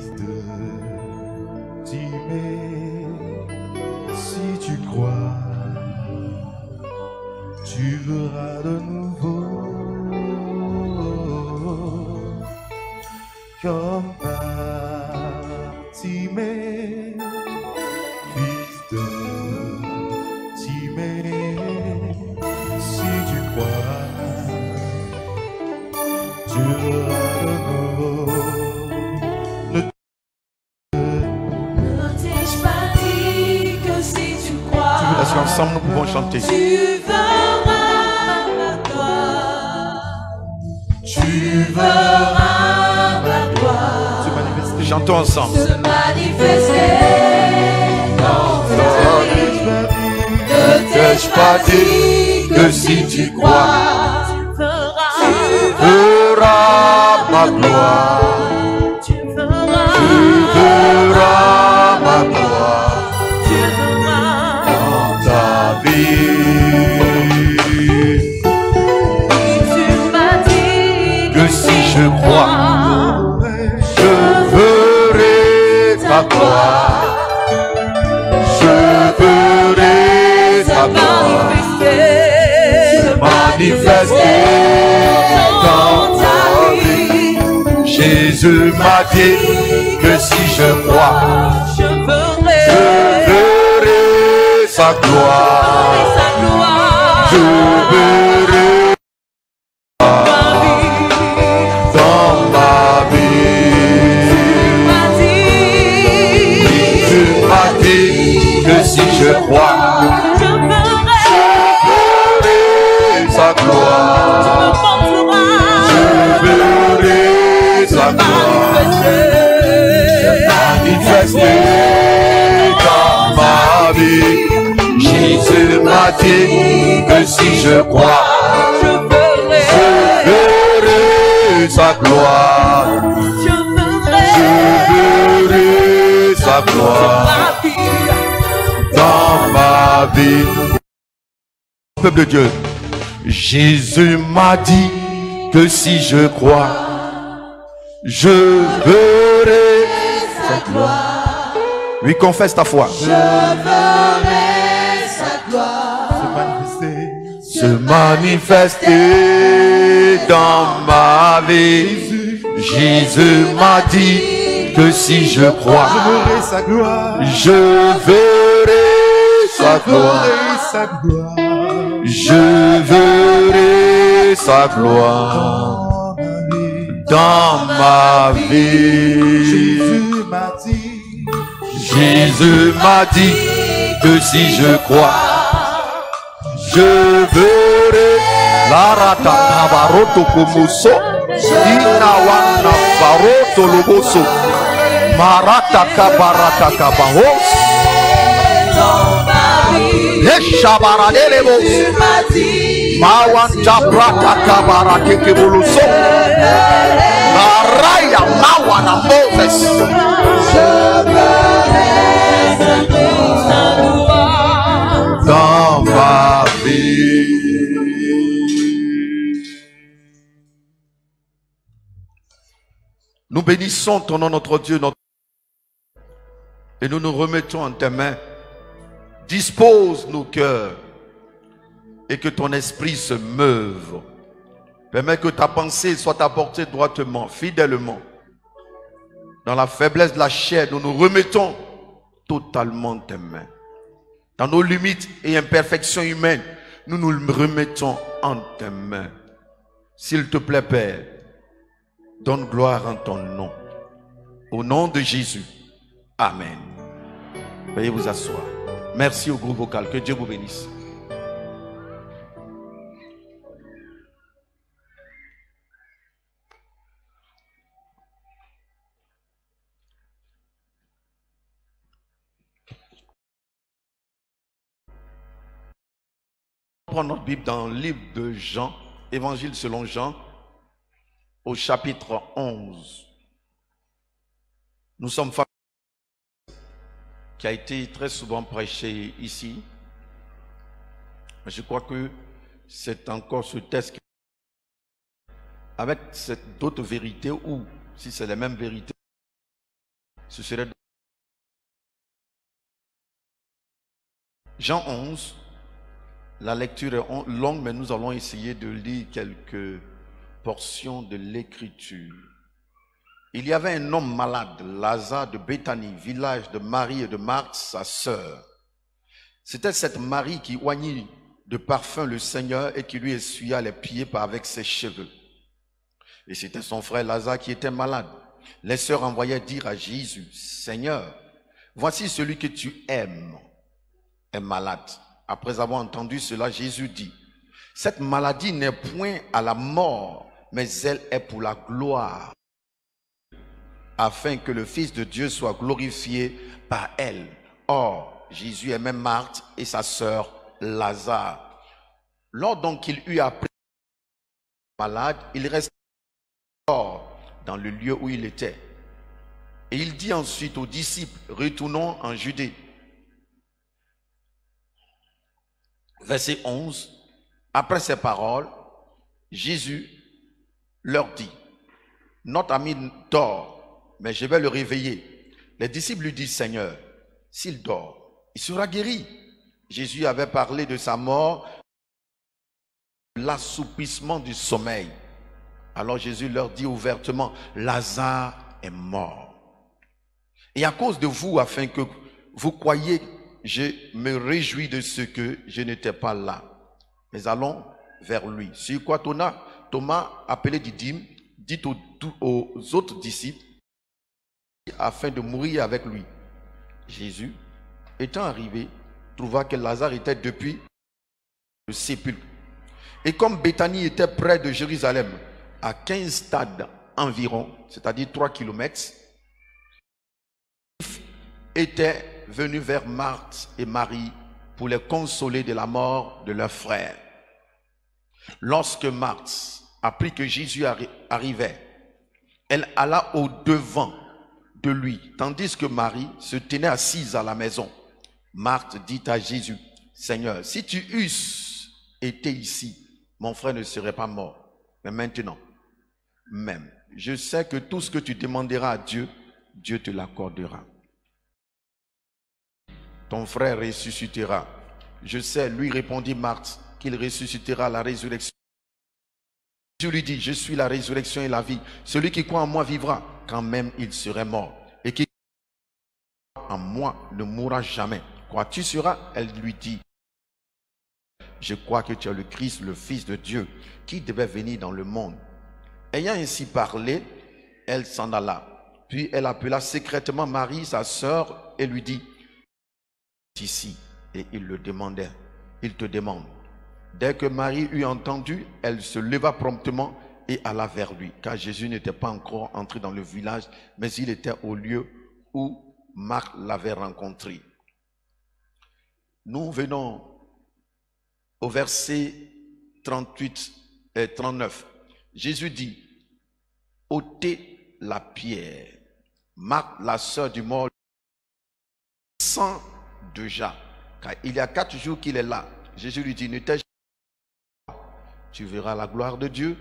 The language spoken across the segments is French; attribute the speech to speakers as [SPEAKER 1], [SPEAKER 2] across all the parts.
[SPEAKER 1] Fils de Timée, si tu crois, tu verras de nouveau comme Timée, fils de Timée, si tu crois, tu verras de nouveau.
[SPEAKER 2] Ne t'ai-je pas dit que si tu crois,
[SPEAKER 3] Est-ce qu'ensemble nous pouvons chanter?
[SPEAKER 2] tu verras la gloire, tu verras la gloire
[SPEAKER 3] Chantons ensemble.
[SPEAKER 2] se manifester dans ta vie. Ne t'ai-je pas dit que si tu crois, tu
[SPEAKER 3] Verras ma gloire,
[SPEAKER 2] tu verras
[SPEAKER 3] ma gloire
[SPEAKER 2] tu verras.
[SPEAKER 3] dans ta vie.
[SPEAKER 2] Tu m'as dit
[SPEAKER 3] Que si je crois, je verrai ta gloire, je verrai ta gloire manifester dans ta vie. Jésus m'a dit que si je crois,
[SPEAKER 2] je
[SPEAKER 3] je verrai sa gloire,
[SPEAKER 2] sa gloire.
[SPEAKER 3] je verrai dans ma vie. Jésus m'a dit que si je crois,
[SPEAKER 2] Je
[SPEAKER 3] verrai sa gloire, je verrai sa gloire manifester dans ma vie. Jésus m'a dit que si je crois, je verrai sa gloire, je verrai sa gloire dans ma vie. Peuple de Dieu, Jésus m'a dit que si je crois, je verrai sa gloire. Oui, confesse ta foi.
[SPEAKER 2] verrai sa gloire
[SPEAKER 3] Se manifester dans ma vie. Jésus m'a dit que si je crois,
[SPEAKER 1] Je verrai sa gloire,
[SPEAKER 3] je verrai sa gloire,
[SPEAKER 1] sa gloire
[SPEAKER 3] je verrai sa gloire
[SPEAKER 1] dans ma vie.
[SPEAKER 3] dans ma vie.
[SPEAKER 1] Jésus m'a dit,
[SPEAKER 3] Jésus m'a dit que si je crois, je verrai la rata kabaroto komoso, inawana baroto loboso, marata kabarata kabahos, eshabaradele
[SPEAKER 2] Tu m'as dit
[SPEAKER 3] mawanta brata kabarate keboloso, maraya mawana Moses. Dans ma vie. Nous bénissons ton nom, notre Dieu, et nous nous remettons en tes mains. Dispose nos cœurs et que ton esprit se meuve. Permets que ta pensée soit apportée droitement, fidèlement. Dans la faiblesse de la chair, nous nous remettons totalement en tes mains. Dans nos limites et imperfections humaines, nous nous remettons en tes mains. S'il te plaît, Père, donne gloire en ton nom. Au nom de Jésus. Amen. Veuillez vous asseoir. Merci au groupe vocal. Que Dieu vous bénisse. On prend notre Bible dans le livre de Jean, Évangile selon Jean, au chapitre 11. Nous sommes face qui a été très souvent prêché ici. Je crois que c'est encore ce texte avec d'autres vérités, ou si c'est les mêmes vérités, Ce serait Jean 11. La lecture est longue, mais nous allons essayer de lire quelques portions de l'écriture. Il y avait un homme malade, Lazare de Béthanie, village de Marie et de Marthe, sa sœur. C'était cette Marie qui oignit de parfum le Seigneur et qui lui essuya les pieds avec ses cheveux. Et c'était son frère Lazare qui était malade. Les sœurs envoyaient dire à Jésus, Seigneur, voici celui que tu aimes est malade. Après avoir entendu cela, Jésus dit, cette maladie n'est point à la mort, mais elle est pour la gloire, afin que le Fils de Dieu soit glorifié par elle. Or, Jésus aimait Marthe et sa sœur Lazare. Lors donc qu'il eut appris malade, il restait dans le lieu où il était. Et il dit ensuite aux disciples, retournons en Judée. Verset 11, après ces paroles, Jésus leur dit, notre ami dort, mais je vais le réveiller. Les disciples lui disent, Seigneur, s'il dort, il sera guéri. Jésus avait parlé de sa mort, l'assoupissement du sommeil. Alors Jésus leur dit ouvertement, Lazare est mort. Et à cause de vous, afin que vous croyiez, je me réjouis de ce que je n'étais pas là. Mais allons vers lui. Sur quoi Thomas, appelé Didyme, dit aux autres disciples, afin de mourir avec lui. Jésus, étant arrivé, trouva que Lazare était depuis le sépulcre. Et comme Béthanie était près de Jérusalem, à 15 stades environ, c'est-à-dire 3 kilomètres, était venu vers Marthe et Marie pour les consoler de la mort de leur frère. Lorsque Marthe apprit que Jésus arrivait, elle alla au-devant de lui, tandis que Marie se tenait assise à la maison. Marthe dit à Jésus, Seigneur, si tu eusses été ici, mon frère ne serait pas mort. Mais maintenant, même, je sais que tout ce que tu demanderas à Dieu, Dieu te l'accordera. Ton frère ressuscitera. Je sais, lui répondit Marthe, qu'il ressuscitera à la résurrection. Jésus lui dit, je suis la résurrection et la vie. Celui qui croit en moi vivra, quand même il serait mort. Et qui croit en moi ne mourra jamais. Crois-tu sera? Elle lui dit, je crois que tu es le Christ, le Fils de Dieu, qui devait venir dans le monde. Ayant ainsi parlé, elle s'en alla. Puis elle appela secrètement Marie, sa sœur, et lui dit, ici, et il le demandait, il te demande. Dès que Marie eut entendu, elle se leva promptement et alla vers lui, car Jésus n'était pas encore entré dans le village, mais il était au lieu où Marc l'avait rencontré. Nous venons au verset 38 et 39. Jésus dit, ôtez la pierre. Marthe, la sœur du mort, sent déjà, car il y a 4 jours qu'il est là. Jésus lui dit, ne t'ai pas, tu verras la gloire de Dieu.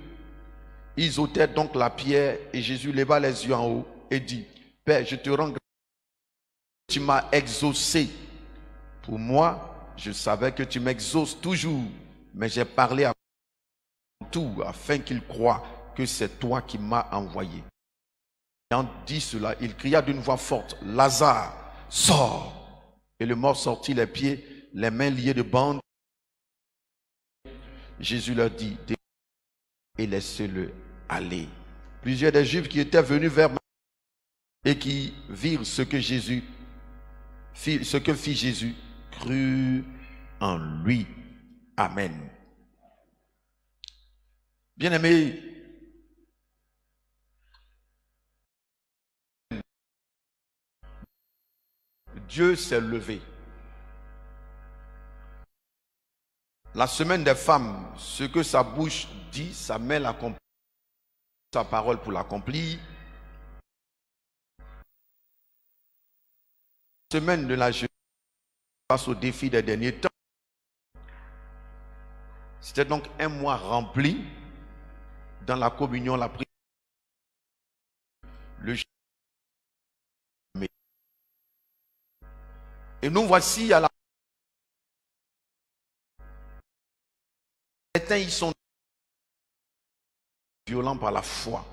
[SPEAKER 3] Ils ôtèrent donc la pierre et Jésus leva les yeux en haut et dit, Père, je te rends grâce, tu m'as exaucé. Pour moi, je savais que tu m'exauces toujours, mais j'ai parlé à tout afin qu'il croie que c'est toi qui m'as envoyé. Ayant dit cela, il cria d'une voix forte, Lazare, sors. Et le mort sortit les pieds, les mains liées de bandes. Jésus leur dit, et laissez-le aller. Plusieurs des Juifs qui étaient venus vers moi et qui virent ce que fit Jésus, crurent en lui. Amen. Bien-aimés, Dieu s'est levé. La semaine des femmes, ce que sa bouche dit, sa main l'accomplit, sa parole pour l'accomplir. Semaine de la jeunesse face au défi des derniers temps. C'était donc un mois rempli dans la communion, la prière, le jeûne. Et nous voici à la... Certains, ils sont violents par la foi.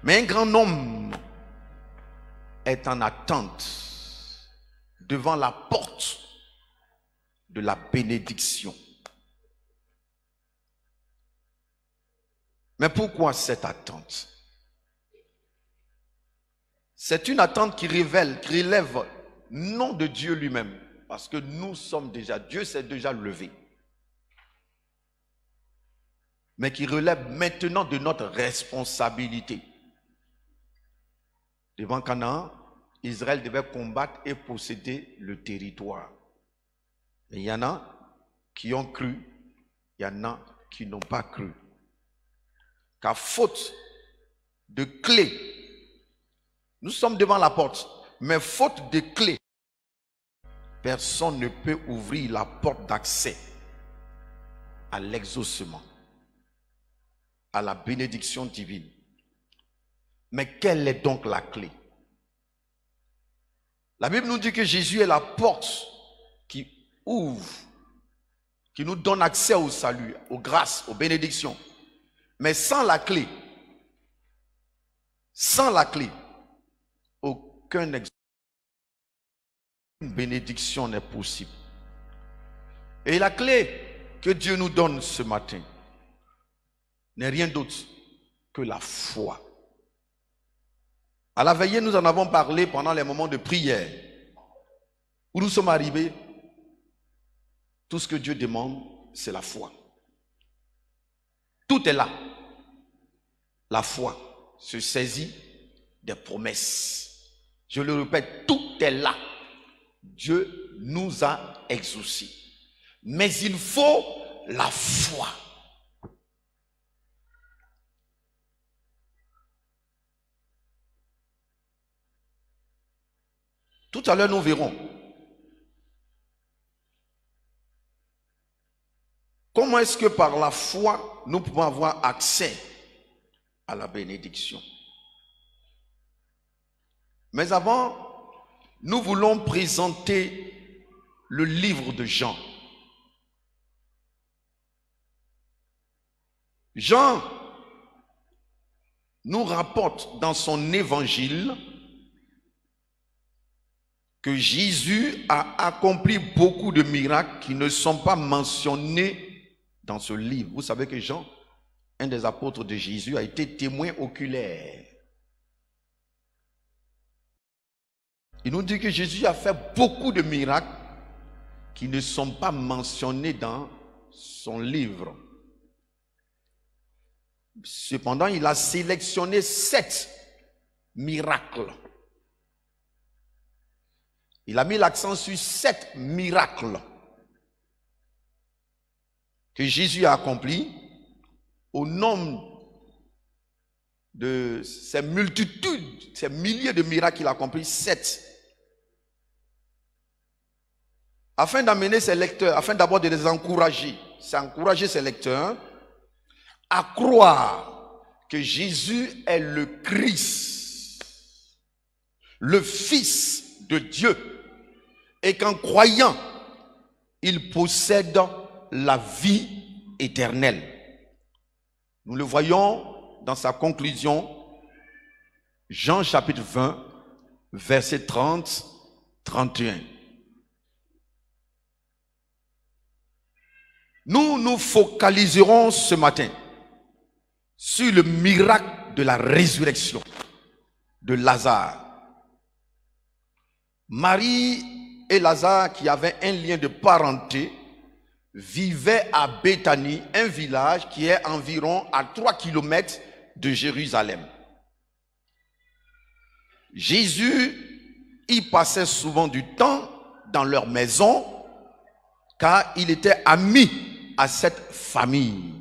[SPEAKER 3] Mais un grand nombre est en attente devant la porte de la bénédiction. Mais pourquoi cette attente? C'est une attente qui relève non de Dieu lui-même, parce que nous sommes déjà, Dieu s'est déjà levé, mais qui relève maintenant de notre responsabilité. Devant Canaan, Israël devait combattre et posséder le territoire. Mais il y en a qui ont cru, il y en a qui n'ont pas cru. Car faute de clé, nous sommes devant la porte, mais faute de clé, personne ne peut ouvrir la porte d'accès à l'exaucement, à la bénédiction divine. Mais quelle est donc la clé? La Bible nous dit que Jésus est la porte qui ouvre, qui nous donne accès au salut, aux grâces, aux bénédictions. Mais sans la clé, aucune bénédiction n'est possible. Et la clé que Dieu nous donne ce matin n'est rien d'autre que la foi. À la veillée, nous en avons parlé pendant les moments de prière, où nous sommes arrivés. Tout ce que Dieu demande, c'est la foi. Tout est là. La foi se saisit des promesses. Je le répète, tout est là. Dieu nous a exaucés. Mais il faut la foi. Tout à l'heure, nous verrons comment est-ce que par la foi, nous pouvons avoir accès à la bénédiction. Mais avant, nous voulons présenter le livre de Jean. Jean nous rapporte dans son évangile que Jésus a accompli beaucoup de miracles qui ne sont pas mentionnés dans ce livre. Vous savez que Jean, un des apôtres de Jésus, a été témoin oculaire. Il nous dit que Jésus a fait beaucoup de miracles qui ne sont pas mentionnés dans son livre. Cependant, il a sélectionné 7 miracles. Il a mis l'accent sur 7 miracles que Jésus a accomplis au nombre de ces multitudes, ces milliers de miracles qu'il a accomplis, 7. Afin d'amener ses lecteurs, afin d'abord de les encourager, c'est encourager ses lecteurs à croire que Jésus est le Christ, le Fils de Dieu, et qu'en croyant, il possède la vie éternelle. Nous le voyons dans sa conclusion, Jean chapitre 20, verset 30-31. Nous nous focaliserons ce matin sur le miracle de la résurrection de Lazare. Marie et Lazare, qui avaient un lien de parenté, vivaient à Béthanie, un village qui est environ à 3 kilomètres de Jérusalem. Jésus y passait souvent du temps dans leur maison, car il était ami à cette famille.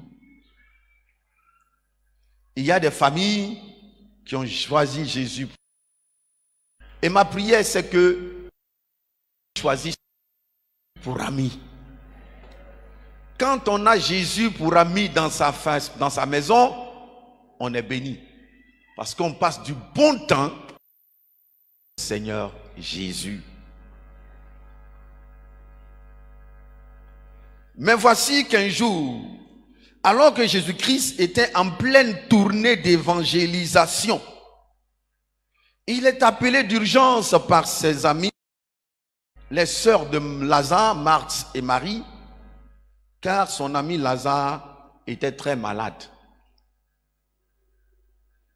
[SPEAKER 3] Il y a des familles qui ont choisi Jésus. Et ma prière, c'est que choisis pour ami. Quand on a Jésus pour ami dans sa maison, on est béni. Parce qu'on passe du bon temps. Seigneur Jésus. Mais voici qu'un jour, alors que Jésus-Christ était en pleine tournée d'évangélisation, il est appelé d'urgence par ses amis, les sœurs de Lazare, Marthe et Marie, car son ami Lazare était très malade.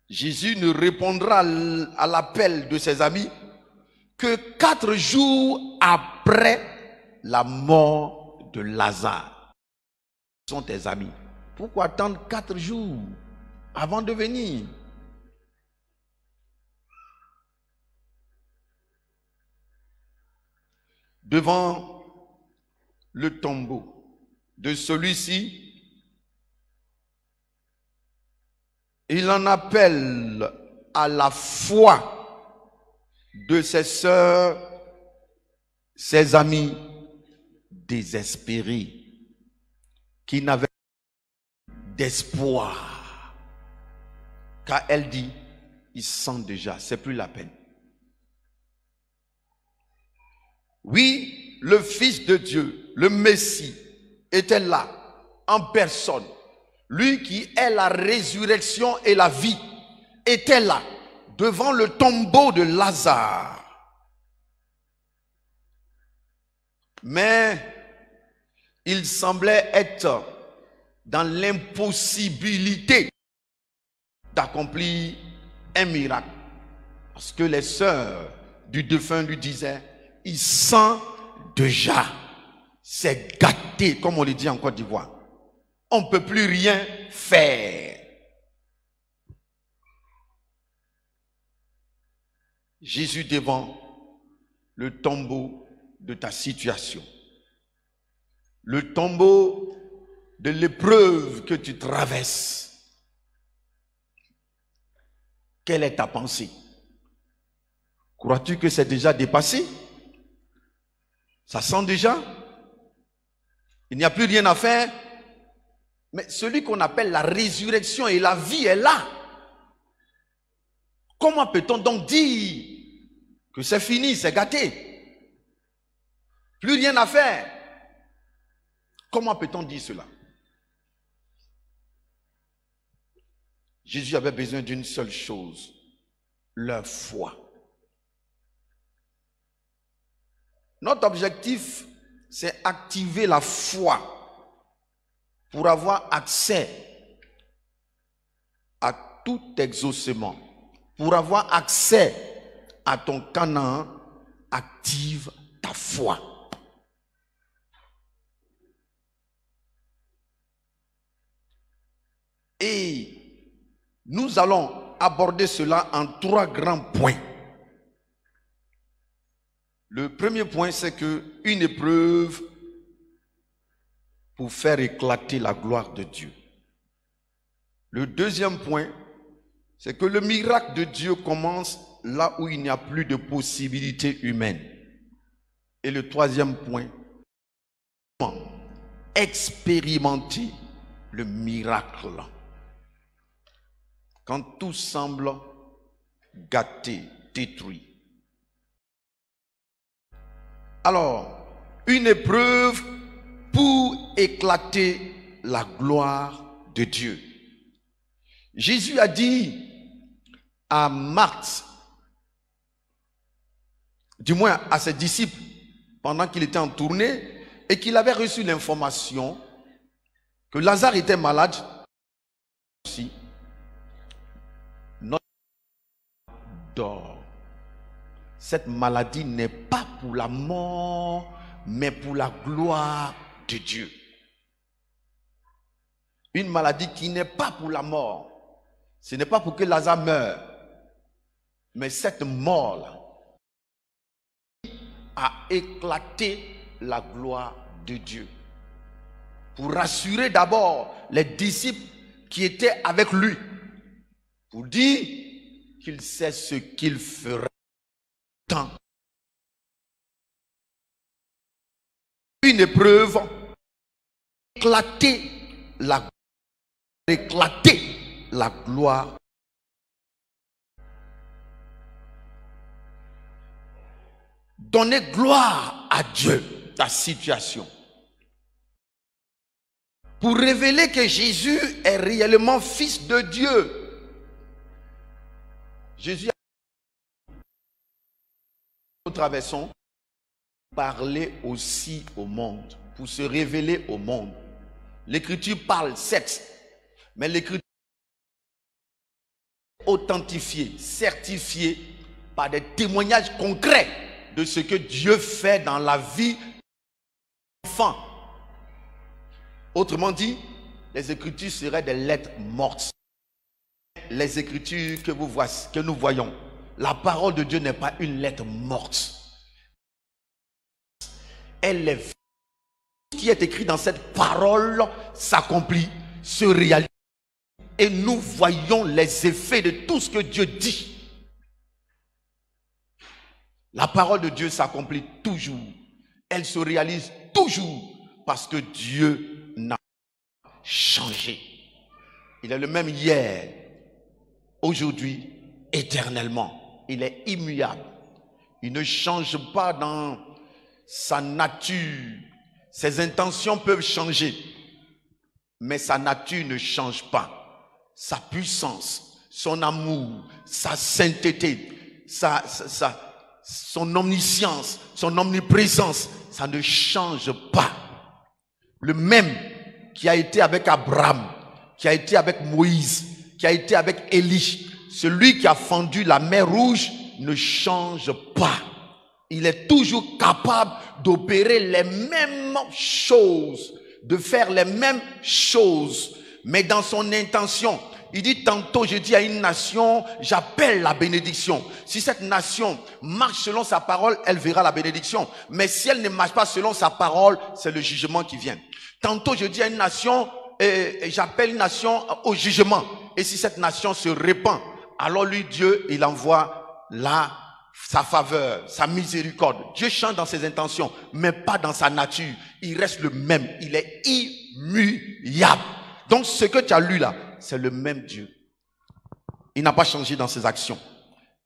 [SPEAKER 3] Jésus ne répondra à l'appel de ses amis que 4 jours après la mort de Lazare. Ce sont tes amis. Pourquoi attendre 4 jours avant de venir? Devant le tombeau de celui-ci, il en appelle à la foi de ses sœurs, ses amis désespérés, qui n'avaient d'espoir. Car elle dit, ils sentent déjà, c'est plus la peine. Oui, le Fils de Dieu, le Messie, était là, en personne. Lui qui est la résurrection et la vie, était là, devant le tombeau de Lazare. Mais il semblait être dans l'impossibilité d'accomplir un miracle. Parce que les sœurs du défunt lui disaient, il sent déjà, c'est gâté, comme on le dit en Côte d'Ivoire. On ne peut plus rien faire. Jésus devant le tombeau de ta situation, le tombeau de l'épreuve que tu traverses. Quelle est ta pensée? Crois-tu que c'est déjà dépassé? Ça sent déjà? Il n'y a plus rien à faire? Mais celui qu'on appelle la résurrection et la vie est là. Comment peut-on donc dire que c'est fini, c'est gâté? Plus rien à faire. Comment peut-on dire cela? Jésus avait besoin d'une seule chose, leur foi. Notre objectif, c'est activer la foi pour avoir accès à tout exaucement. Pour avoir accès à ton Canaan, active ta foi. Et nous allons aborder cela en 3 grands points. Le premier point, c'est qu'une épreuve pour faire éclater la gloire de Dieu. Le deuxième point, c'est que le miracle de Dieu commence là où il n'y a plus de possibilités humaines. Et le troisième point, comment expérimenter le miracle quand tout semble gâté, détruit. Alors, une épreuve pour éclater la gloire de Dieu. Jésus a dit à Marthe, du moins à ses disciples, pendant qu'il était en tournée, et qu'il avait reçu l'information que Lazare était malade, aussi, notre dort. Cette maladie n'est pas pour la mort, mais pour la gloire de Dieu. Une maladie qui n'est pas pour la mort. Ce n'est pas pour que Lazare meure. Mais cette mort-là a éclaté la gloire de Dieu. Pour rassurer d'abord les disciples qui étaient avec lui. Pour dire qu'il sait ce qu'il fera. Une épreuve, éclater la gloire. Donner gloire à Dieu, ta situation. pour révéler que Jésus est réellement fils de Dieu. Jésus a nous traversons, parler aussi au monde, pour se révéler au monde. L'écriture parle certes, mais l'écriture est authentifiée, certifiée par des témoignages concrets de ce que Dieu fait dans la vie des enfants. Autrement dit, les écritures seraient des lettres mortes. Les écritures que nous voyons, la parole de Dieu n'est pas une lettre morte. Elle est vivante. Ce qui est écrit dans cette parole s'accomplit, se réalise. Et nous voyons les effets de tout ce que Dieu dit. La parole de Dieu s'accomplit toujours. Elle se réalise toujours parce que Dieu n'a pas changé. Il est le même hier, aujourd'hui, éternellement. Il est immuable. Il ne change pas dans sa nature. Ses intentions peuvent changer, mais sa nature ne change pas. Sa puissance, son amour, sa sainteté, son omniscience, son omniprésence, ça ne change pas. Le même qui a été avec Abraham, qui a été avec Moïse, qui a été avec Élie, celui qui a fendu la mer Rouge ne change pas. Il est toujours capable d'opérer les mêmes choses, de faire les mêmes choses, mais dans son intention. Il dit tantôt, je dis à une nation, j'appelle la bénédiction. Si cette nation marche selon sa parole, elle verra la bénédiction. Mais si elle ne marche pas selon sa parole, c'est le jugement qui vient. Tantôt, je dis à une nation, j'appelle une nation au jugement. Et si cette nation se répand, alors lui, Dieu, il envoie sa faveur, sa miséricorde. Dieu change dans ses intentions, mais pas dans sa nature. Il reste le même. Il est immuable. Donc, ce que tu as lu là, c'est le même Dieu. Il n'a pas changé dans ses actions.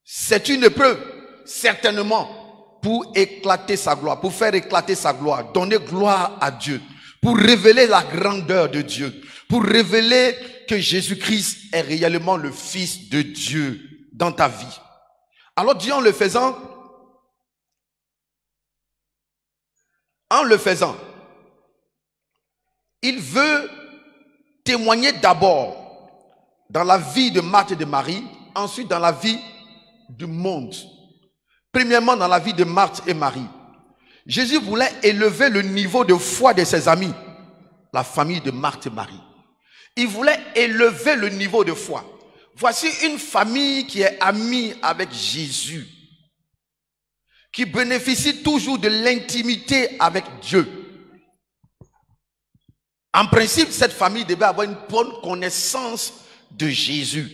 [SPEAKER 3] C'est une épreuve, certainement, pour éclater sa gloire, pour faire éclater sa gloire, donner gloire à Dieu, pour révéler la grandeur de Dieu, pour révéler que Jésus-Christ est réellement le Fils de Dieu dans ta vie. Alors Dieu, en le faisant, il veut témoigner d'abord dans la vie de Marthe et de Marie, ensuite dans la vie du monde. Premièrement, dans la vie de Marthe et Marie. Jésus voulait élever le niveau de foi de ses amis, la famille de Marthe et Marie. Il voulait élever le niveau de foi. Voici une famille qui est amie avec Jésus, qui bénéficie toujours de l'intimité avec Dieu. En principe, cette famille devait avoir une bonne connaissance de Jésus.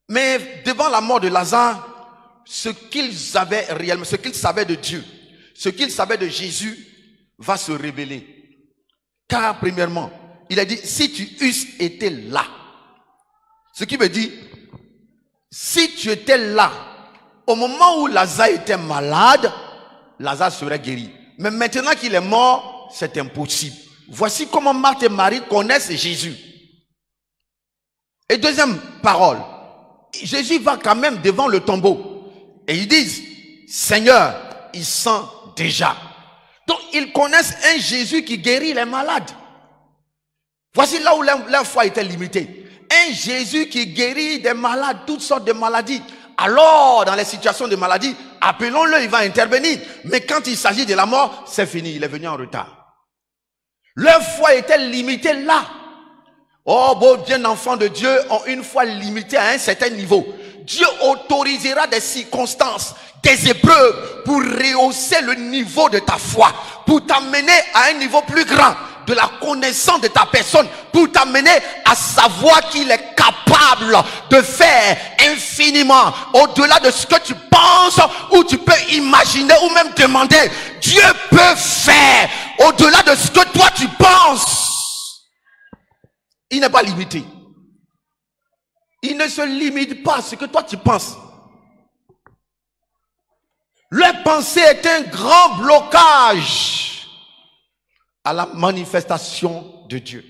[SPEAKER 3] Mais devant la mort de Lazare, ce qu'ils savaient de Dieu, ce qu'ils savaient de Jésus va se révéler. Car premièrement, il a dit, si tu eusses été là, ce qui veut dire, si tu étais là, au moment où Lazare était malade, Lazare serait guéri. Mais maintenant qu'il est mort, c'est impossible. Voici comment Marthe et Marie connaissent Jésus. Et deuxième parole, Jésus va quand même devant le tombeau. Et ils disent, Seigneur, il sent déjà. Donc ils connaissent un Jésus qui guérit les malades. Voici là où leur foi était limitée. Un Jésus qui guérit des malades, toutes sortes de maladies. Alors, dans les situations de maladie, appelons-le, il va intervenir. Mais quand il s'agit de la mort, c'est fini, il est venu en retard. Leur foi était limitée là. Oh, bon, bien enfants de Dieu ont une foi limitée à un certain niveau. Dieu autorisera des circonstances, des épreuves pour rehausser le niveau de ta foi, pour t'amener à un niveau plus grand de la connaissance de ta personne, pour t'amener à savoir qu'il est capable de faire infiniment au-delà de ce que tu penses ou tu peux imaginer ou même demander. Dieu peut faire au-delà de ce que toi tu penses. Il n'est pas limité. Il ne se limite pas à ce que toi tu penses. Leur pensée est un grand blocage. à la manifestation de Dieu.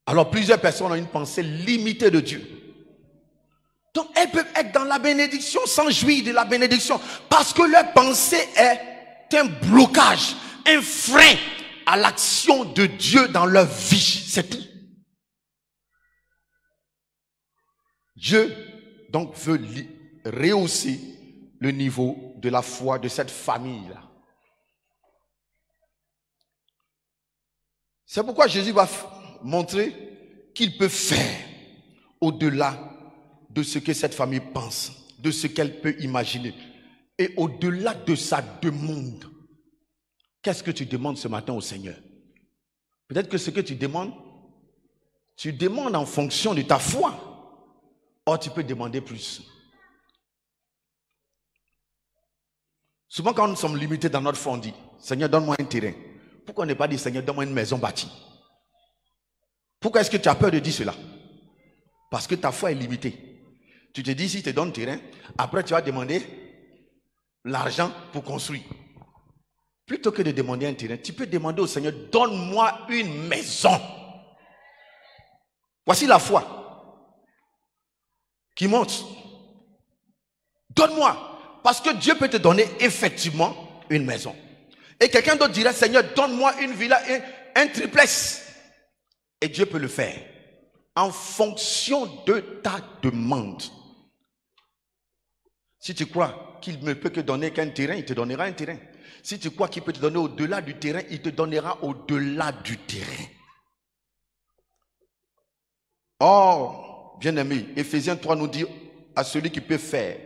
[SPEAKER 3] Alors plusieurs personnes ont une pensée limitée de Dieu. Donc elles peuvent être dans la bénédiction sans jouir de la bénédiction parce que leur pensée est un blocage, un frein à l'action de Dieu dans leur vie. C'est tout. Dieu donc veut rehausser le niveau de la foi de cette famille-là. C'est pourquoi Jésus va montrer qu'il peut faire au-delà de ce que cette famille pense, de ce qu'elle peut imaginer et au-delà de sa demande. Qu'est-ce que tu demandes ce matin au Seigneur? Peut-être que ce que tu demandes en fonction de ta foi. Or, tu peux demander plus. Souvent, quand nous sommes limités dans notre foi, on dit, Seigneur, donne-moi un terrain. Pourquoi on n'est pas dit, Seigneur, donne-moi une maison bâtie? Pourquoi est-ce que tu as peur de dire cela? Parce que ta foi est limitée. Tu te dis, si je te donne le terrain, après tu vas demander l'argent pour construire. Plutôt que de demander un terrain, tu peux demander au Seigneur, donne-moi une maison. Voici la foi qui monte. Donne-moi. Parce que Dieu peut te donner effectivement une maison. Et quelqu'un d'autre dirait, Seigneur, donne-moi une villa, un triplex. Et Dieu peut le faire. En fonction de ta demande. Si tu crois qu'il ne peut que donner qu'un terrain, il te donnera un terrain. Si tu crois qu'il peut te donner au-delà du terrain, il te donnera au-delà du terrain. Or, bien-aimé, Éphésiens 3 nous dit à celui qui peut faire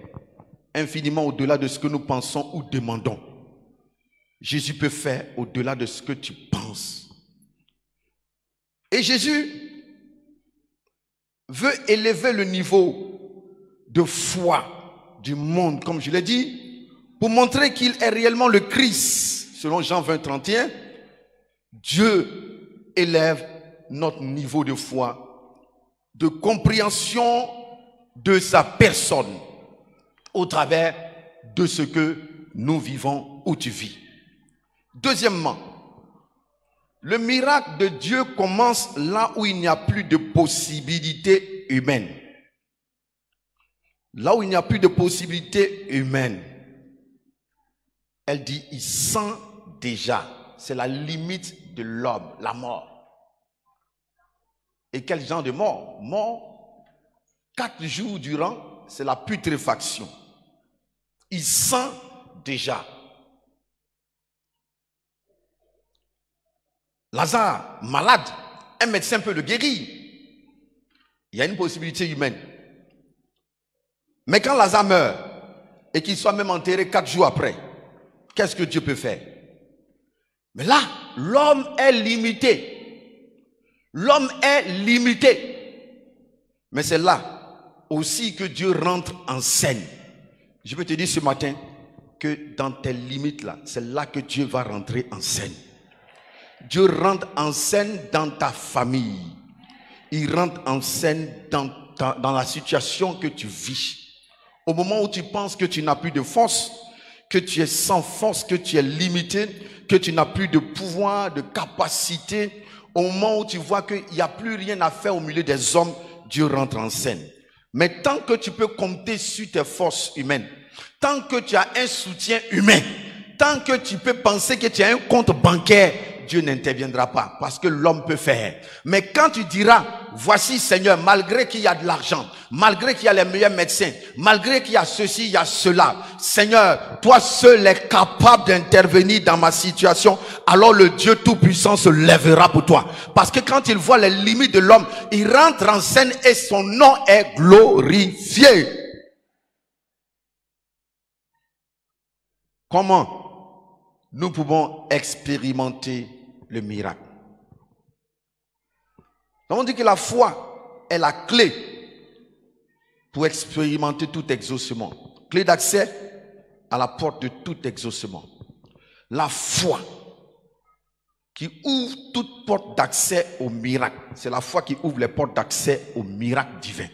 [SPEAKER 3] infiniment au-delà de ce que nous pensons ou demandons. Jésus peut faire au-delà de ce que tu penses. Et Jésus veut élever le niveau de foi du monde, comme je l'ai dit, pour montrer qu'il est réellement le Christ. Selon Jean 20, 31, Dieu élève notre niveau de foi, de compréhension de sa personne, au travers de ce que nous vivons ou tu vis. Deuxièmement, le miracle de Dieu commence là où il n'y a plus de possibilités humaines. Là où il n'y a plus de possibilités humaines. Elle dit, il sent déjà. C'est la limite de l'homme, la mort. Et quel genre de mort? Mort, 4 jours durant, c'est la putréfaction. Il sent déjà. Lazare, malade, un médecin peut le guérir. Il y a une possibilité humaine. Mais quand Lazare meurt, et qu'il soit même enterré 4 jours après, qu'est-ce que Dieu peut faire? Mais là, l'homme est limité. L'homme est limité. Mais c'est là aussi que Dieu rentre en scène. Je peux te dire ce matin que dans tes limites là, c'est là que Dieu va rentrer en scène. Dieu rentre en scène dans ta famille. Il rentre en scène dans la situation que tu vis. Au moment où tu penses que tu n'as plus de force, que tu es sans force, que tu es limité, que tu n'as plus de pouvoir, de capacité, au moment où tu vois qu'il n'y a plus rien à faire au milieu des hommes, Dieu rentre en scène. Mais tant que tu peux compter sur tes forces humaines, tant que tu as un soutien humain, tant que tu peux penser que tu as un compte bancaire, Dieu n'interviendra pas parce que l'homme peut faire. Mais quand tu diras, voici Seigneur, malgré qu'il y a de l'argent, malgré qu'il y a les meilleurs médecins, malgré qu'il y a ceci, il y a cela, Seigneur, toi seul es capable d'intervenir dans ma situation, alors le Dieu Tout-Puissant se lèvera pour toi. Parce que quand il voit les limites de l'homme, il rentre en scène et son nom est glorifié. Comment nous pouvons expérimenter le miracle? On dit que la foi est la clé pour expérimenter tout exaucement. Clé d'accès à la porte de tout exaucement. La foi qui ouvre toute porte d'accès au miracle. C'est la foi qui ouvre les portes d'accès au miracle divin.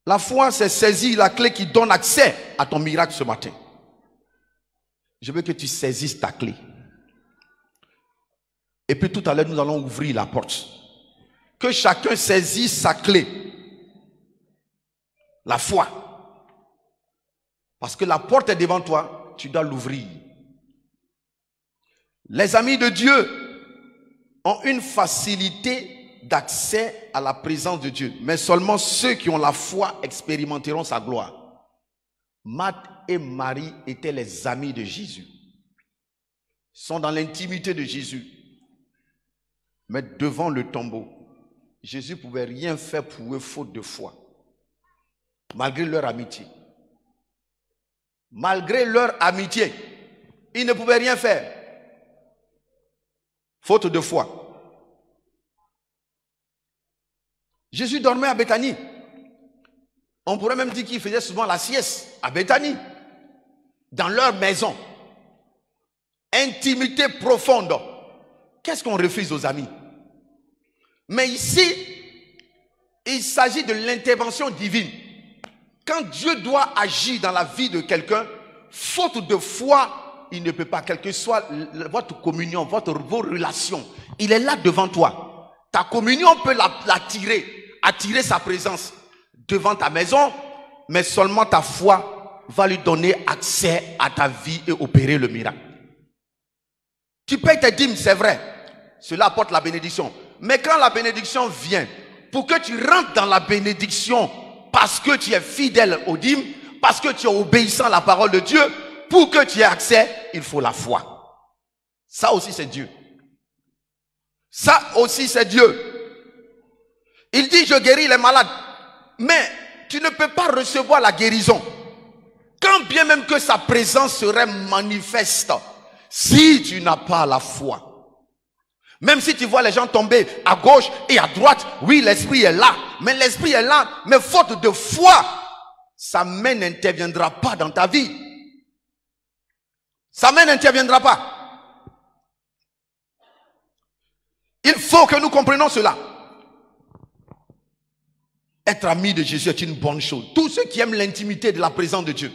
[SPEAKER 3] La foi, c'est saisir la clé qui donne accès à ton miracle ce matin. je veux que tu saisisses ta clé. Et puis tout à l'heure, nous allons ouvrir la porte. Que chacun saisisse sa clé. La foi. Parce que la porte est devant toi, tu dois l'ouvrir. Les amis de Dieu ont une facilité d'accès à la présence de Dieu. Mais seulement ceux qui ont la foi expérimenteront sa gloire. Marthe et Marie étaient les amis de Jésus. Ils sont dans l'intimité de Jésus. Mais devant le tombeau, Jésus ne pouvait rien faire pour eux faute de foi. Malgré leur amitié. Malgré leur amitié, ils ne pouvaient rien faire. Faute de foi. Jésus dormait à Béthanie. On pourrait même dire qu'il faisait souvent la sieste à Béthanie. Dans leur maison. Intimité profonde. Qu'est-ce qu'on refuse aux amis? Mais ici, il s'agit de l'intervention divine. Quand Dieu doit agir dans la vie de quelqu'un, faute de foi, il ne peut pas, quelle que soit votre communion, vos relations, il est là devant toi. Ta communion peut attirer sa présence devant ta maison, mais seulement ta foi va lui donner accès à ta vie et opérer le miracle. Tu payes tes dîmes, c'est vrai. Cela apporte la bénédiction. Mais quand la bénédiction vient, pour que tu rentres dans la bénédiction, parce que tu es fidèle aux dîmes, parce que tu es obéissant à la parole de Dieu, pour que tu aies accès, il faut la foi. Ça aussi c'est Dieu. Ça aussi c'est Dieu. Il dit je guéris les malades. Mais tu ne peux pas recevoir la guérison. Quand bien même que sa présence serait manifeste, si tu n'as pas la foi. Même si tu vois les gens tomber à gauche et à droite, oui, l'esprit est là. Mais l'esprit est là, mais faute de foi, sa main n'interviendra pas dans ta vie. Sa main n'interviendra pas. Il faut que nous comprenions cela. Être ami de Jésus est une bonne chose. Tous ceux qui aiment l'intimité de la présence de Dieu,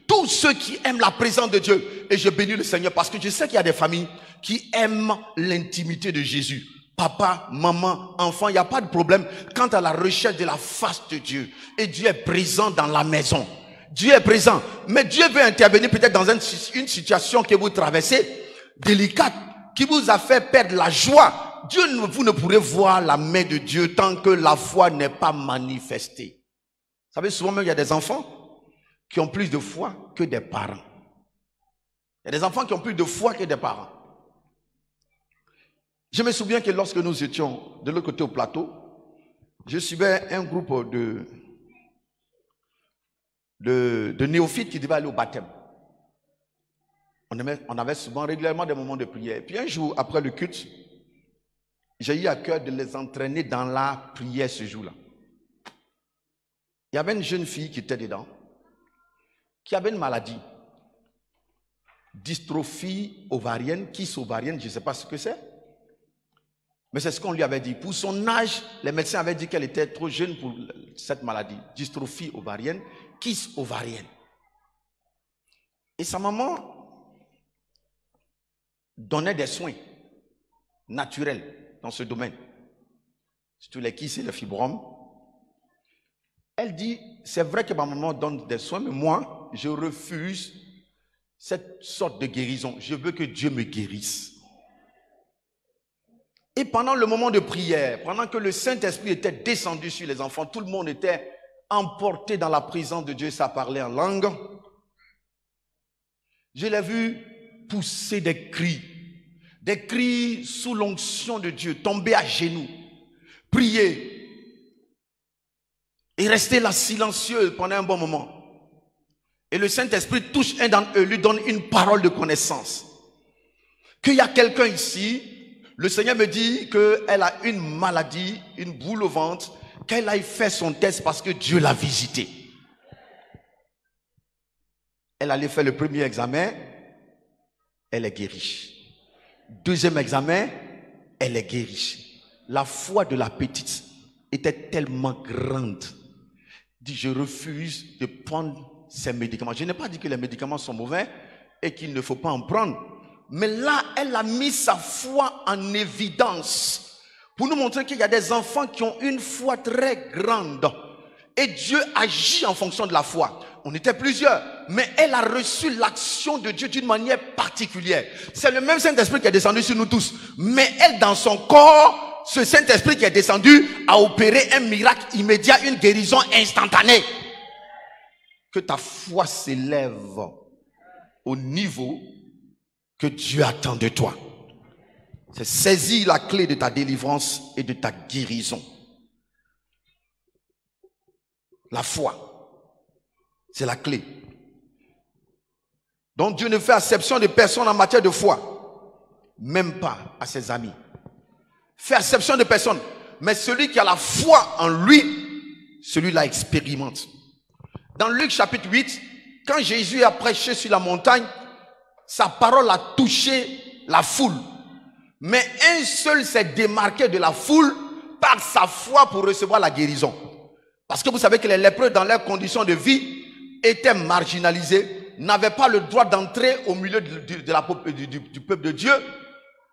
[SPEAKER 3] tous ceux qui aiment la présence de Dieu, et je bénis le Seigneur parce que je sais qu'il y a des familles qui aiment l'intimité de Jésus. Papa, maman, enfant, il n'y a pas de problème quant à la recherche de la face de Dieu. Et Dieu est présent dans la maison. Dieu est présent. Mais Dieu veut intervenir peut-être dans une situation que vous traversez, délicate, qui vous a fait perdre la joie. Vous ne pourrez voir la main de Dieu tant que la foi n'est pas manifestée. Vous savez, souvent même, il y a des enfants qui ont plus de foi que des parents. Il y a des enfants qui ont plus de foi que des parents. Je me souviens que lorsque nous étions de l'autre côté au plateau, je suivais un groupe de néophytes qui devaient aller au baptême. On avait souvent régulièrement des moments de prière. Puis un jour, après le culte, j'ai eu à cœur de les entraîner dans la prière ce jour-là. Il y avait une jeune fille qui était dedans, qui avait une maladie. Dystrophie ovarienne, kyste ovarienne, je ne sais pas ce que c'est. Mais c'est ce qu'on lui avait dit. Pour son âge, les médecins avaient dit qu'elle était trop jeune pour cette maladie. Dystrophie ovarienne, kyste ovarienne. Et sa maman donnait des soins naturels dans ce domaine. Surtout les kystes et les fibromes. Elle dit, c'est vrai que ma maman donne des soins, mais moi, je refuse cette sorte de guérison. Je veux que Dieu me guérisse. Et pendant le moment de prière, pendant que le Saint-Esprit était descendu sur les enfants, tout le monde était emporté dans la présence de Dieu, ça parlait en langue. Je l'ai vu pousser des cris sous l'onction de Dieu, tomber à genoux, prier et rester là silencieux pendant un bon moment. Et le Saint-Esprit touche un d'entre eux, lui donne une parole de connaissance. Qu'il y a quelqu'un ici, le Seigneur me dit qu'elle a une maladie, une boule au ventre, qu'elle aille faire son test parce que Dieu l'a visitée. Elle allait faire le premier examen, elle est guérie. Deuxième examen, elle est guérie. La foi de la petite était tellement grande. Dit, je refuse de prendre ces médicaments. Je n'ai pas dit que les médicaments sont mauvais, et qu'il ne faut pas en prendre. Mais là, elle a mis sa foi en évidence pour nous montrer qu'il y a des enfants qui ont une foi très grande. Et Dieu agit en fonction de la foi. On était plusieurs, mais elle a reçu l'action de Dieu d'une manière particulière. C'est le même Saint-Esprit qui est descendu sur nous tous. Mais elle, dans son corps, ce Saint-Esprit qui est descendu a opéré un miracle immédiat, une guérison instantanée. Que ta foi s'élève au niveau que Dieu attend de toi. C'est saisir la clé de ta délivrance et de ta guérison. La foi, c'est la clé. Donc Dieu ne fait acception de personne en matière de foi, même pas à ses amis. Fait acception de personne, mais celui qui a la foi en lui, celui-là expérimente. Dans Luc chapitre 8, quand Jésus a prêché sur la montagne, sa parole a touché la foule. Mais un seul s'est démarqué de la foule par sa foi pour recevoir la guérison. Parce que vous savez que les lépreux, dans leurs conditions de vie, étaient marginalisés, n'avaient pas le droit d'entrer au milieu du peuple de Dieu,